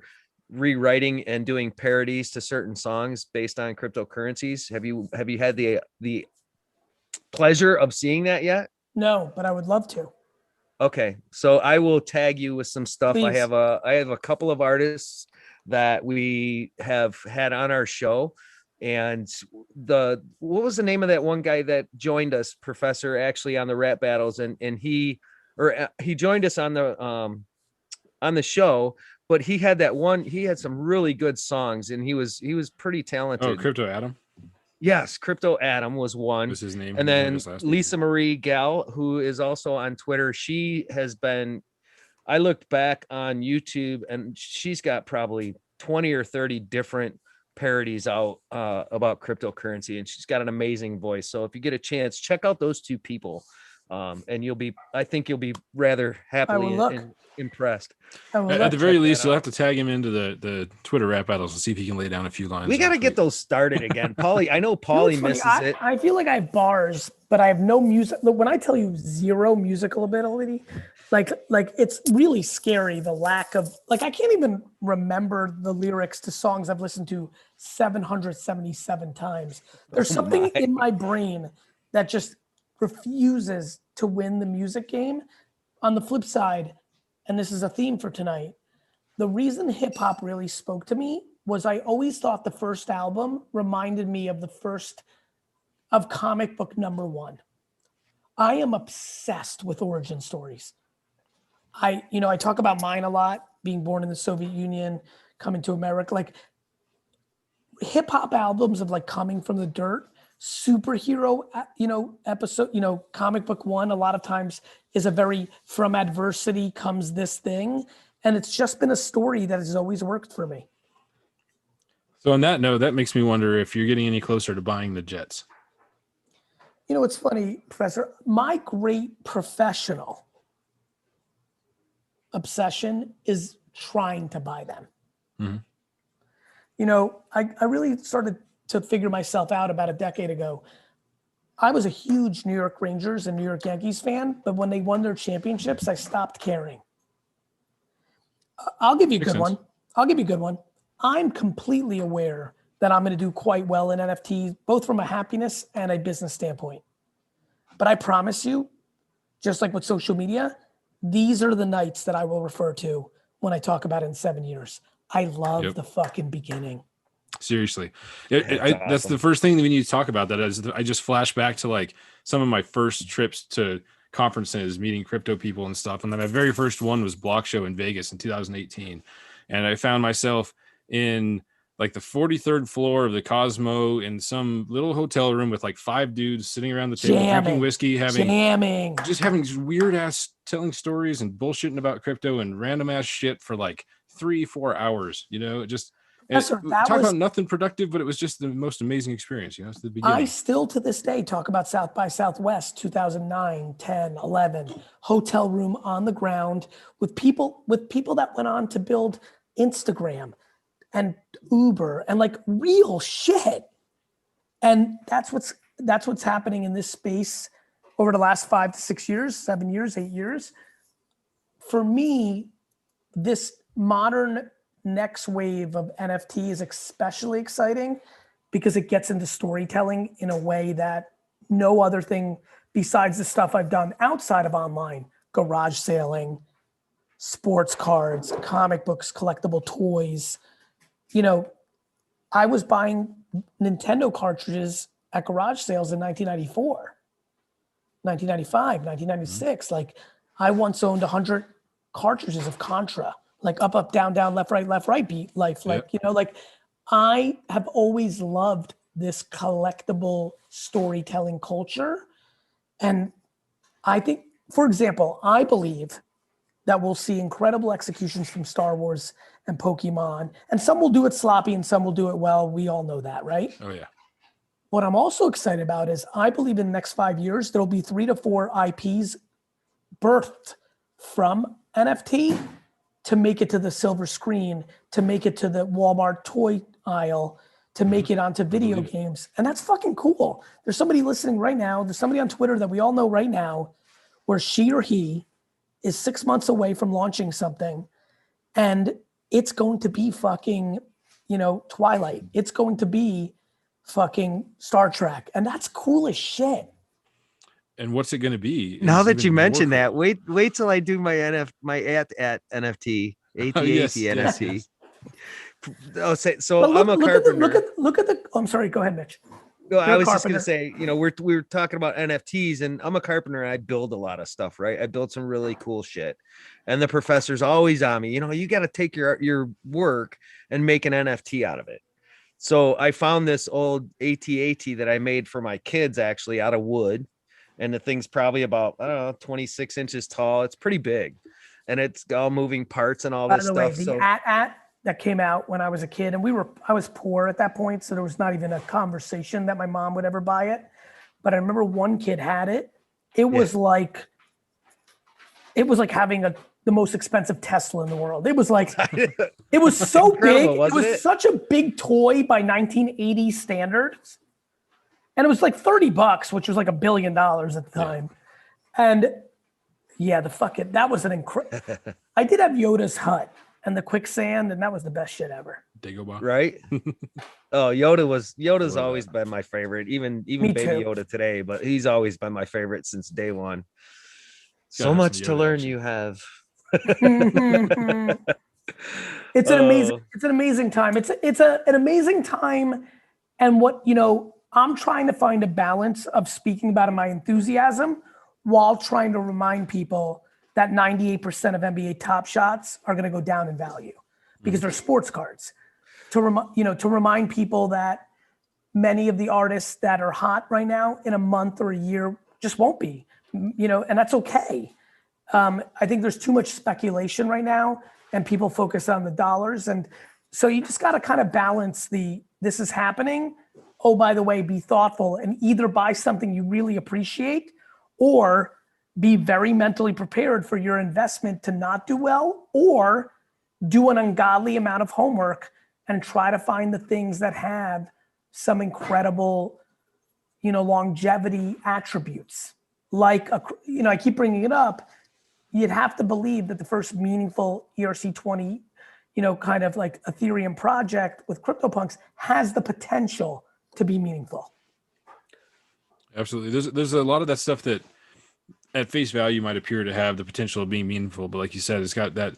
rewriting and doing parodies to certain songs based on cryptocurrencies? Have you had the pleasure of seeing that yet? No, but I would love to. Okay, so I will tag you with some stuff. Please. I have a couple of artists that we have had on our show. And what was the name of that one guy that joined us, Professor, actually on the rap battles, and he joined us on the show, but he had some really good songs and he was pretty talented. Oh, Crypto Adam. Yes, Crypto Adam was one. Was his name? And then Lisa Marie Gal, who is also on Twitter, I looked back on YouTube and she's got probably 20 or 30 different parodies out about cryptocurrency, and she's got an amazing voice. So if you get a chance, check out those two people, and I think you'll be rather happily impressed. At the very least, you'll have to tag him into the Twitter rap battles and see if he can lay down a few lines. We got to get those started again. Paulie, I know Paulie misses it. I feel like I have bars, but I have no music. When I tell you zero musical ability, like it's really scary. The lack of, I can't even remember the lyrics to songs I've listened to 777 times. There's something in my brain that just refuses to win the music game. On the flip side, and this is a theme for tonight, the reason hip hop really spoke to me was I always thought the first album reminded me of of comic book #1. I am obsessed with origin stories. I talk about mine a lot, being born in the Soviet Union, coming to America, hip hop albums of coming from the dirt, superhero, episode, comic book one, a lot of times is a very from adversity comes this thing. And it's just been a story that has always worked for me. So on that note, that makes me wonder if you're getting any closer to buying the Jets. It's funny, Professor, my great professional obsession is trying to buy them. Mm-hmm. I really started to figure myself out about a decade ago. I was a huge New York Rangers and New York Yankees fan, but when they won their championships, I stopped caring. I'll give you a good one. I'm completely aware that I'm going to do quite well in NFTs, both from a happiness and a business standpoint. But I promise you, just like with social media, these are the nights that I will refer to when I talk about it in 7 years. I love the fucking beginning. Seriously. That's the first thing that we need to talk about. That is, I just flash back to some of my first trips to conferences, meeting crypto people and stuff. And then my very first one was Block Show in Vegas in 2018. And I found myself in the 43rd floor of the Cosmo in some little hotel room with 5 dudes sitting around the table, drinking whiskey, having weird ass telling stories and bullshitting about crypto and random ass shit for 3-4 hours, talk about nothing productive, but it was just the most amazing experience. It's the beginning. I still to this day talk about South by Southwest 2009, 10, 11, hotel room on the ground with people that went on to build Instagram and Uber and real shit. And that's what's happening in this space over the last 5 to 6 years, 7 years, 8 years. For me, this modern next wave of NFT is especially exciting because it gets into storytelling in a way that no other thing besides the stuff I've done outside of online, garage sailing, sports cards, comic books, collectible toys. You know, I was buying Nintendo cartridges at garage sales in 1994, 1995, 1996. Like I once owned 100 cartridges of Contra, like up, down, down, left, right, beat life. Like, you know, like I have always loved this collectible storytelling culture. And I think, for example, I believe that we'll see incredible executions from Star Wars and Pokemon, and some will do it sloppy and some will do it well. We all know that, right? Oh yeah. What I'm also excited about is I believe in the next 5 years, there'll be 3 to 4 IPs birthed from NFT to make it to the silver screen, to make it to the Walmart toy aisle, to make it onto video games. And that's fucking cool. There's somebody listening right now. There's somebody on Twitter that we all know right now where she or he is 6 months away from launching something, and it's going to be fucking, you know, Twilight. It's going to be fucking Star Trek. And that's cool as shit. And what's it going to be? Now is that even you more mention cool. that, wait till I do my at NFT, Oh, yes, NFT. yes. Oh, so But I'm a carpenter. Look at the, oh, I'm sorry, go ahead, Mitch. No, I You're a was just gonna carpenter. say, you know, we were talking about NFTs, and I'm a carpenter. And I build a lot of stuff, right? I build some really cool shit, and the professor's always on me. You know, you got to take your work and make an NFT out of it. So I found this old AT-AT that I made for my kids, actually out of wood, and the thing's probably about, I don't know, 26 inches tall. It's pretty big, and it's all moving parts and all By this the way, stuff. the So at that came out when I was a kid, and I was poor at that point, so there was not even a conversation that my mom would ever buy it. But I remember one kid had it. It was like having the most expensive Tesla in the world. It was like, it was so big. It was such a big toy by 1980 standards. And it was like $30, which was like $1 billion at the time. And yeah, that was an incredible. I did have Yoda's hut and the quicksand, and that was the best shit ever. Dagobah. Right? Oh, Yoda's always been my favorite, even Me baby too. Yoda today, but he's always been my favorite since day one. So Gotta have much some to Yoda learn action. you have. It's an amazing time. It's an amazing time. And what, you know, I'm trying to find a balance of speaking about my enthusiasm while trying to remind people that 98% of NBA top shots are going to go down in value because they're sports cards. To remind people that many of the artists that are hot right now in a month or a year just won't be, you know, and that's okay. I think there's too much speculation right now and people focus on the dollars. And so you just got to kind of balance this is happening. Oh, by the way, be thoughtful and either buy something you really appreciate or be very mentally prepared for your investment to not do well, or do an ungodly amount of homework and try to find the things that have some incredible, you know, longevity attributes. Like, I keep bringing it up. You'd have to believe that the first meaningful ERC20, you know, kind of like Ethereum project with CryptoPunks has the potential to be meaningful. Absolutely. There's a lot of that stuff that at face value might appear to have the potential of being meaningful, but like you said, it's got that,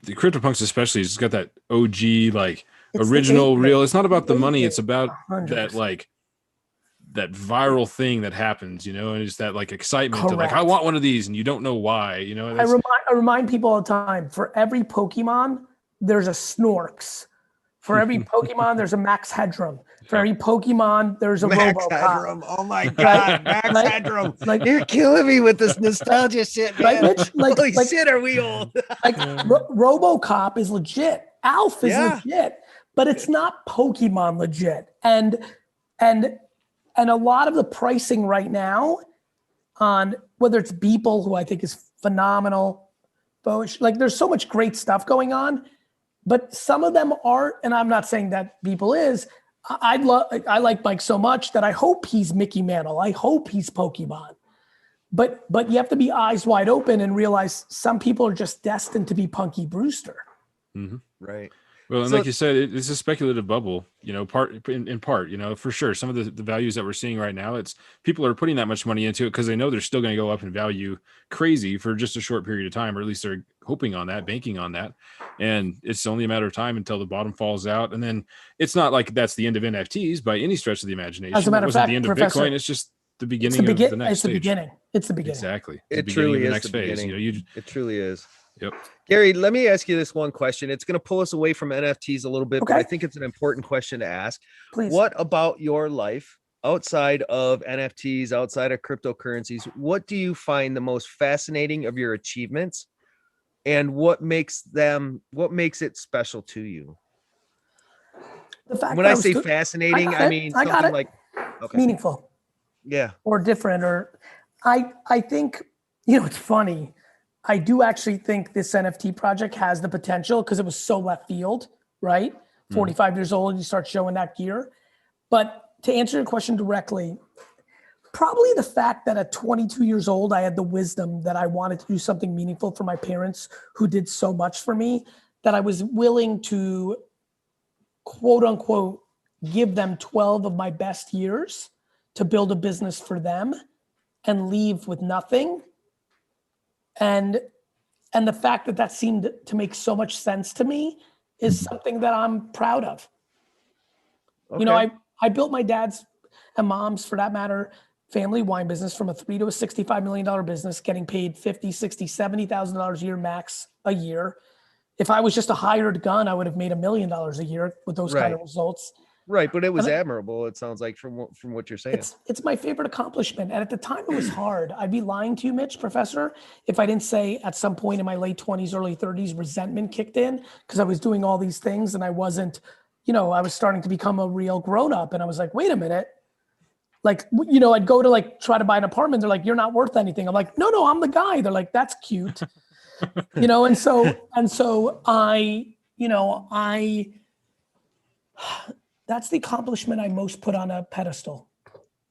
the CryptoPunks especially, it's got that OG, like original real. It's not about the money. It's about 100%. that, like that viral thing that happens, you know, and it's that like excitement of like, Correct. I want one of these and you don't know why, you know. I remind people all the time, for every Pokemon, there's a Snorks. For every Pokemon, there's a Max Headroom. For every Pokemon, there's a Max RoboCop. Headroom. Oh my God, Max Like- Headroom. like- You're killing me with this nostalgia shit, man. Right, Mitch? Holy shit, are we old? RoboCop is legit. Alf is legit, but it's not Pokemon legit. And a lot of the pricing right now on whether it's Beeple, who I think is phenomenal, like there's so much great stuff going on, but some of them aren't. And I'm not saying that Beeple is. I like Mike so much that I hope he's Mickey Mantle. I hope he's Pokemon. But you have to be eyes wide open and realize some people are just destined to be Punky Brewster. Mm-hmm. Right. Well, and So like you said, it's a speculative bubble, in part, for sure. Some of the values that we're seeing right now, it's people are putting that much money into it because they know they're still going to go up in value crazy for just a short period of time, or at least they're hoping on that, banking on that. And it's only a matter of time until the bottom falls out. And then it's not like that's the end of NFTs by any stretch of the imagination. As a matter It of wasn't the fact, end of Professor, Bitcoin. It's just the beginning of the next it's the stage. beginning. It's the beginning. Exactly. it The beginning of truly the is next the phase. beginning. It truly is. Yep. Gary, let me ask you this one question. It's going to pull us away from NFTs a little bit, but Okay. I think it's an important question to ask. Please. What about your life outside of NFTs, outside of cryptocurrencies? What do you find the most fascinating of your achievements, and what makes it special to you? The fact When that I was say fascinating, I mean I got something it. like, okay, Meaningful yeah. or different, or I think, it's funny. I do actually think this NFT project has the potential because it was so left field, right? 45 years old, and you start showing that gear. But to answer your question directly, probably the fact that at 22 years old, I had the wisdom that I wanted to do something meaningful for my parents who did so much for me, that I was willing to, quote unquote, give them 12 of my best years to build a business for them and leave with nothing. And the fact that that seemed to make so much sense to me is something that I'm proud of. Okay. I built my dad's and mom's, for that matter, family wine business from a $3 to a $65 million business, getting paid $50, $60, $70,000 a year max a year. If I was just a hired gun, I would have made $1 million a year with those kind of results. Right, but it was And admirable. It sounds like from what you're saying. it's my favorite accomplishment. And at the time, it was hard. I'd be lying to you, Mitch, Professor, if I didn't say at some point in my late 20s, early 30s, resentment kicked in because I was doing all these things and I wasn't, I was starting to become a real grown up. And I was like, wait a minute. Like, I'd go to try to buy an apartment. They're like, you're not worth anything. I'm like, no, I'm the guy. They're like, that's cute. And so I that's the accomplishment I most put on a pedestal,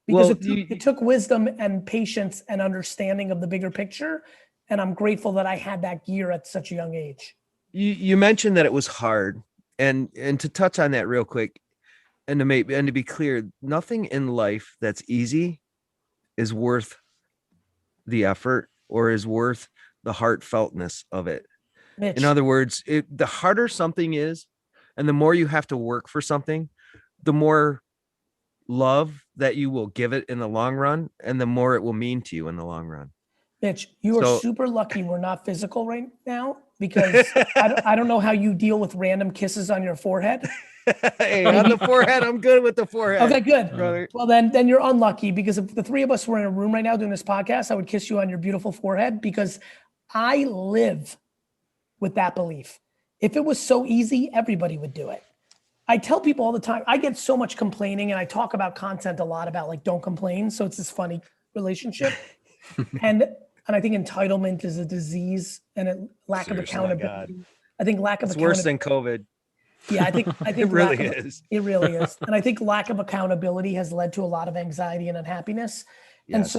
because it took wisdom and patience and understanding of the bigger picture. And I'm grateful that I had that gear at such a young age. You mentioned that it was hard, and to touch on that real quick, and to be clear, nothing in life that's easy is worth the effort or is worth the heartfeltness of it. Mitch, In other words, the harder something is, and the more you have to work for something, the more love that you will give it in the long run, and the more it will mean to you in the long run. Mitch, you are super lucky we're not physical right now, because I don't know how you deal with random kisses on your forehead. Hey, on the forehead, I'm good with the forehead. Okay, good. Brother. Well, then you're unlucky, because if the three of us were in a room right now doing this podcast, I would kiss you on your beautiful forehead, because I live with that belief. If it was so easy, everybody would do it. I tell people all the time, I get so much complaining, and I talk about content a lot about don't complain. So it's this funny relationship. and I think entitlement is a disease, and lack of accountability. I think lack of accountability. It's worse than COVID. Yeah, I think it really is. It really is. And I think lack of accountability has led to a lot of anxiety and unhappiness. Yes.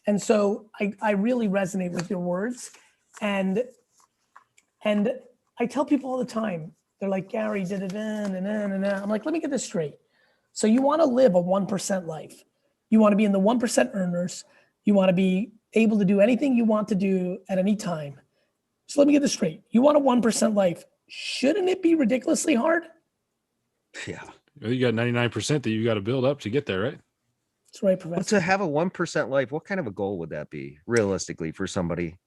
And so I really resonate with your words. And I tell people all the time, they're like, Gary, I'm like, let me get this straight. So you want to live a 1% life. You want to be in the 1% earners. You want to be able to do anything you want to do at any time. So let me get this straight. You want a 1% life. Shouldn't it be ridiculously hard? Yeah. Well, you got 99% that you got to build up to get there, right? That's right, Professor. But to have a 1% life, what kind of a goal would that be realistically for somebody?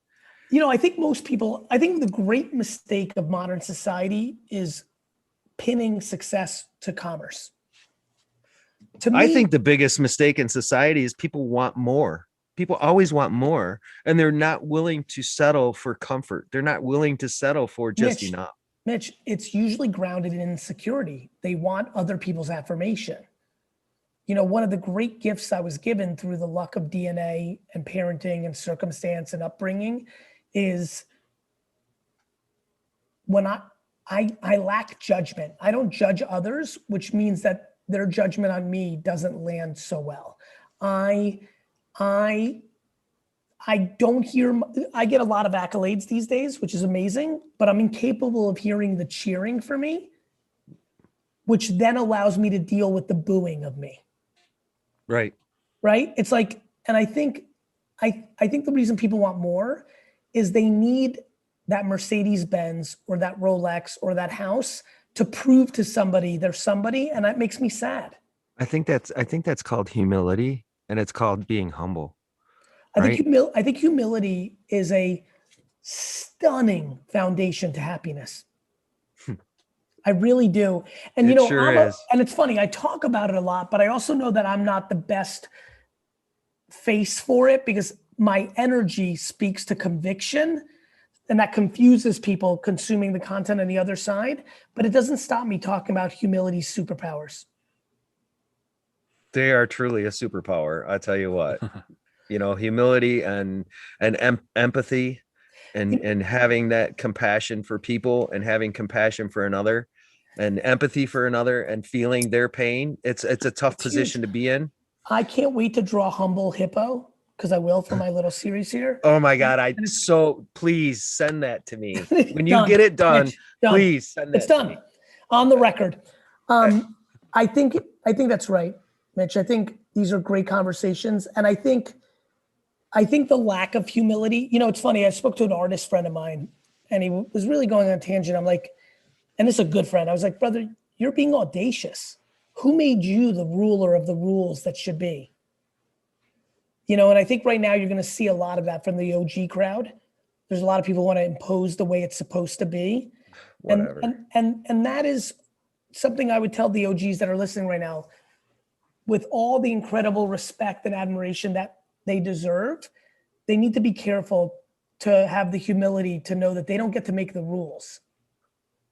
I think the great mistake of modern society is pinning success to commerce. To me, I think the biggest mistake in society is people want more. People always want more, and they're not willing to settle for comfort. They're not willing to settle for just enough. Mitch, it's usually grounded in insecurity. They want other people's affirmation. One of the great gifts I was given through the luck of DNA and parenting and circumstance and upbringing is when I lack judgment. I don't judge others, which means that their judgment on me doesn't land so well. I don't hear, I get a lot of accolades these days, which is amazing, but I'm incapable of hearing the cheering for me which then allows me to deal with the booing of me. Right. Right? It's like, and I think the reason people want more is they need that Mercedes Benz or that Rolex or that house to prove to somebody they're somebody, and that makes me sad. I think that's called humility, and it's called being humble. I Right? think humility is a stunning foundation to happiness. I really do. And It sure is. and it's funny, I talk about it a lot, but I also know that I'm not the best face for it because my energy speaks to conviction, and that confuses people consuming the content on the other side, but it doesn't stop me talking about humility superpowers. They are truly a superpower. I tell you what, humility and empathy and having that compassion for people and having compassion for another and empathy for another and feeling their pain. It's a tough position to be in. I can't wait to draw Humble Hippo because I will for my little series here. Oh my God. Please send that to me. When you Done. get it done, Mitch, done. please send that It's done. to me. On the record. I think that's right, Mitch. I think these are great conversations. And I think the lack of humility, it's funny. I spoke to an artist friend of mine and he was really going on a tangent. I'm like, and this is a good friend. I was like, brother, you're being audacious. Who made you the ruler of the rules that should be? And I think right now you're going to see a lot of that from the OG crowd. There's a lot of people who want to impose the way it's supposed to be. Whatever. And that is something I would tell the OGs that are listening right now, with all the incredible respect and admiration that they deserve, they need to be careful to have the humility to know that they don't get to make the rules.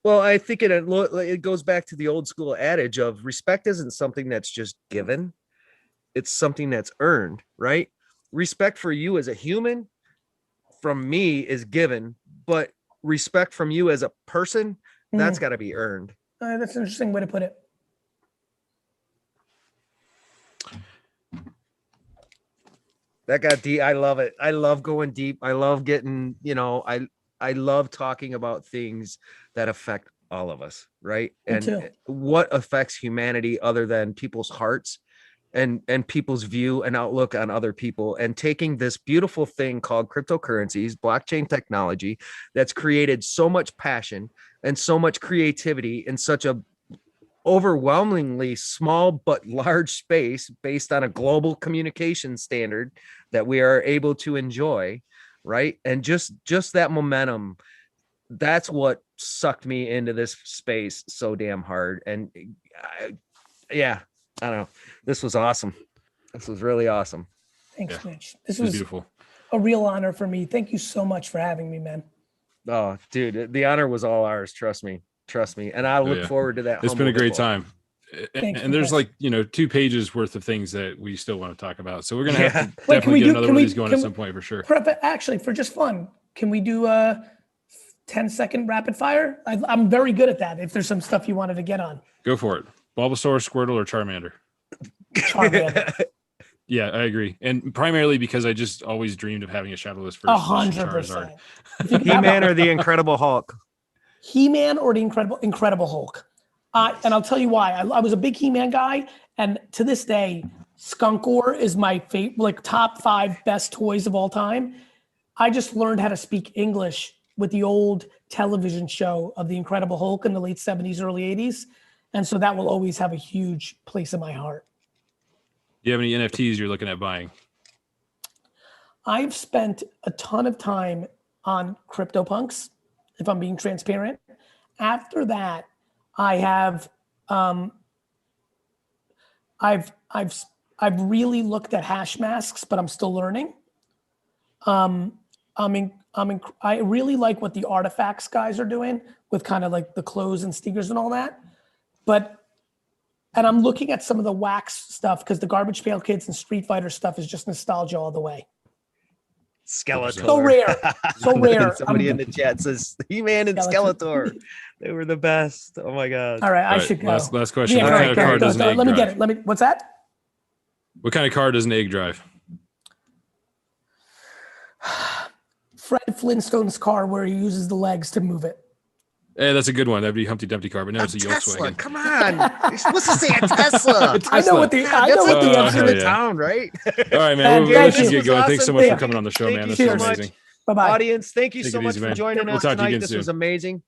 Well, I think it goes back to the old school adage of respect isn't something that's just given. It's something that's earned, right? Respect for you as a human from me is given, but respect from you as a person, that's got to be earned. That's an interesting way to put it. That got deep. I love it. I love going deep. I love getting, I love talking about things that affect all of us, right? Me and too. What affects humanity other than people's hearts and people's view and outlook on other people, and taking this beautiful thing called cryptocurrencies, blockchain technology that's created so much passion and so much creativity in such a overwhelmingly small but large space based on a global communication standard that we are able to enjoy, right? And just that momentum, that's what sucked me into this space so damn hard. And I don't know. This was awesome. This was really awesome. Thanks, Mitch. This It was was beautiful. a real honor for me. Thank you so much for having me, man. Oh, dude, the honor was all ours. Trust me. And I look forward to that. It's been a great time. Thanks, And there's Mitch. 2 pages worth of things that we still want to talk about. So we're going to have to Wait, definitely get another one of these going at some point for sure. Actually, for just fun, can we do a 10-second rapid fire? I'm very good at that. If there's some stuff you wanted to get on. Go for it. Bulbasaur, Squirtle, or Charmander? Charmander. Yeah, I agree. And primarily because I just always dreamed of having a Shadowless first. 100%. He-Man or the Incredible Hulk? He-Man or the Incredible Hulk. And I'll tell you why. I was a big He-Man guy, and to this day, Skunkor is my favorite, top 5 best toys of all time. I just learned how to speak English with the old television show of the Incredible Hulk in the late 70s, early 80s. And so that will always have a huge place in my heart. Do you have any NFTs you're looking at buying? I've spent a ton of time on CryptoPunks, if I'm being transparent. After that, I have I've really looked at hash masks, but I'm still learning. I really like what the artifacts guys are doing with kind of like the clothes and sneakers and all that. And I'm looking at some of the wax stuff because the Garbage Pail Kids and Street Fighter stuff is just nostalgia all the way. Skeletor. So rare. So rare. Somebody in the chat says He-Man and Skeletor. They were the best. Oh my God. All right, I should go. Last question. Yeah, What kind of car does an egg Let me drive? get it. What's that? What kind of car does an egg drive? Fred Flintstone's car where he uses the legs to move it. Hey, that's a good one. That'd be Humpty Dumpty car, but no, it's a Tesla. Volkswagen. Come on. You're supposed to say a Tesla. I know what the That's like the hell option of yeah. town, right? All right, man. And We'll thank let you you. get going. Thanks so much Yeah. for coming on the show, Thank man. you That's so amazing. much. Bye-bye. Audience, thank you Take so it much easy, for man. joining We'll us talk to you tonight. again This soon. was amazing.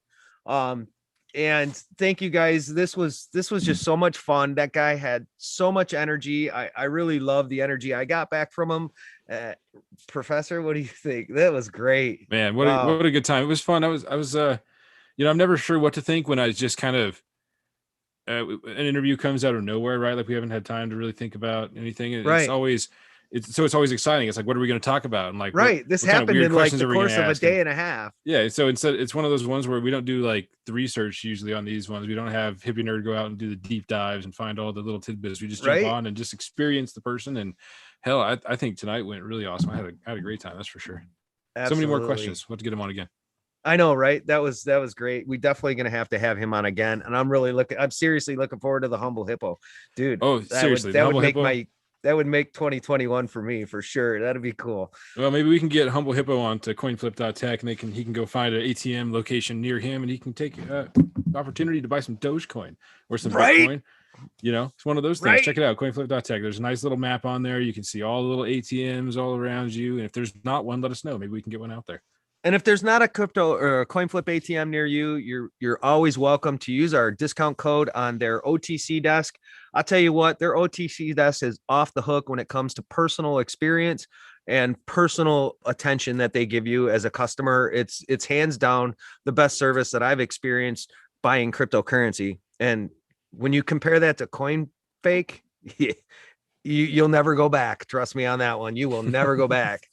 And thank you guys. This was just so much fun. That guy had so much energy. I really love the energy I got back from him. Professor, what do you think? That was great. Man, what Wow. a good time. It was fun. I was I'm never sure what to think when I just kind of an interview comes out of nowhere, right? Like we haven't had time to really think about anything. It's Right. always exciting. It's like, what are we going to talk about? And like, Right. This what kind of happened weird in like questions the are we gonna course of a ask? day and a half. Yeah. So instead, it's one of those ones where we don't do like the research usually on these ones. We don't have Hippie Nerd go out and do the deep dives and find all the little tidbits. We just jump Right. on and just experience the person. And hell, I think tonight went really awesome. I had a great time. That's for sure. Absolutely. So many more questions. We'll have to get him on again. I know, right? That was great. We definitely gonna have to have him on again. And I'm seriously looking forward to the Humble Hippo, dude. Oh, seriously, that would make Hippo? that would make 2021 for me for sure. That'd be cool. Well, maybe we can get Humble Hippo onto coinflip.tech and he can go find an ATM location near him and he can take opportunity to buy some Dogecoin or some Bitcoin. It's one of those things. Right. Check it out, coinflip.tech. There's a nice little map on there. You can see all the little ATMs all around you. And if there's not one, let us know. Maybe we can get one out there. And if there's not a crypto or a coin flip ATM near you, you're always welcome to use our discount code on their OTC desk. I'll tell you what, their OTC desk is off the hook when it comes to personal experience and personal attention that they give you as a customer. It's hands down the best service that I've experienced buying cryptocurrency. And when you compare that to CoinFake, you'll never go back. Trust me on that one. You will never go back.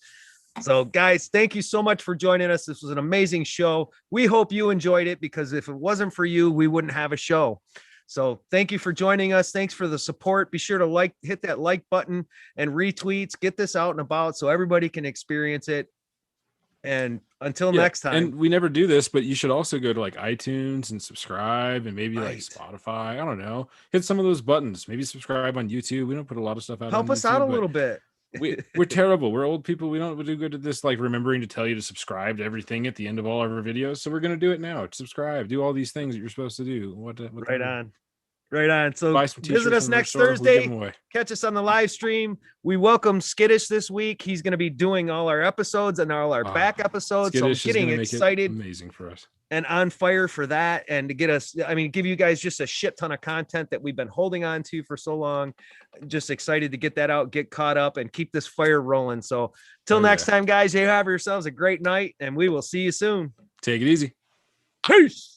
So guys, thank you so much for joining us. This was an amazing show. We hope you enjoyed it because if it wasn't for you, we wouldn't have a show. So thank you for joining us. Thanks for the support. Be sure to hit that like button and retweets, get this out and about so everybody can experience it. And until next time. And we never do this, but you should also go to like iTunes and subscribe and maybe like Right. Spotify. I don't know. Hit some of those buttons. Maybe subscribe on YouTube. We don't put a lot of stuff out. Help on us YouTube, out a but little bit. we're terrible. We're old people. We don't do good at this, like remembering to tell you to subscribe to everything at the end of all of our videos. So we're going to do it now. Subscribe, do all these things that you're supposed to do. Right on. So Buy some visit t-shirts us from our next store. We'll give Thursday. them away. Catch us on the live stream. We welcome Skittish this week. He's going to be doing all our episodes and all our back episodes. So I'm Skittish is getting gonna make it excited amazing for us. and on fire for that. And to get us, give you guys just a shit ton of content that we've been holding on to for so long. Just excited to get that out, get caught up and keep this fire rolling. So till next time, guys, you have yourselves a great night and we will see you soon. Take it easy. Peace.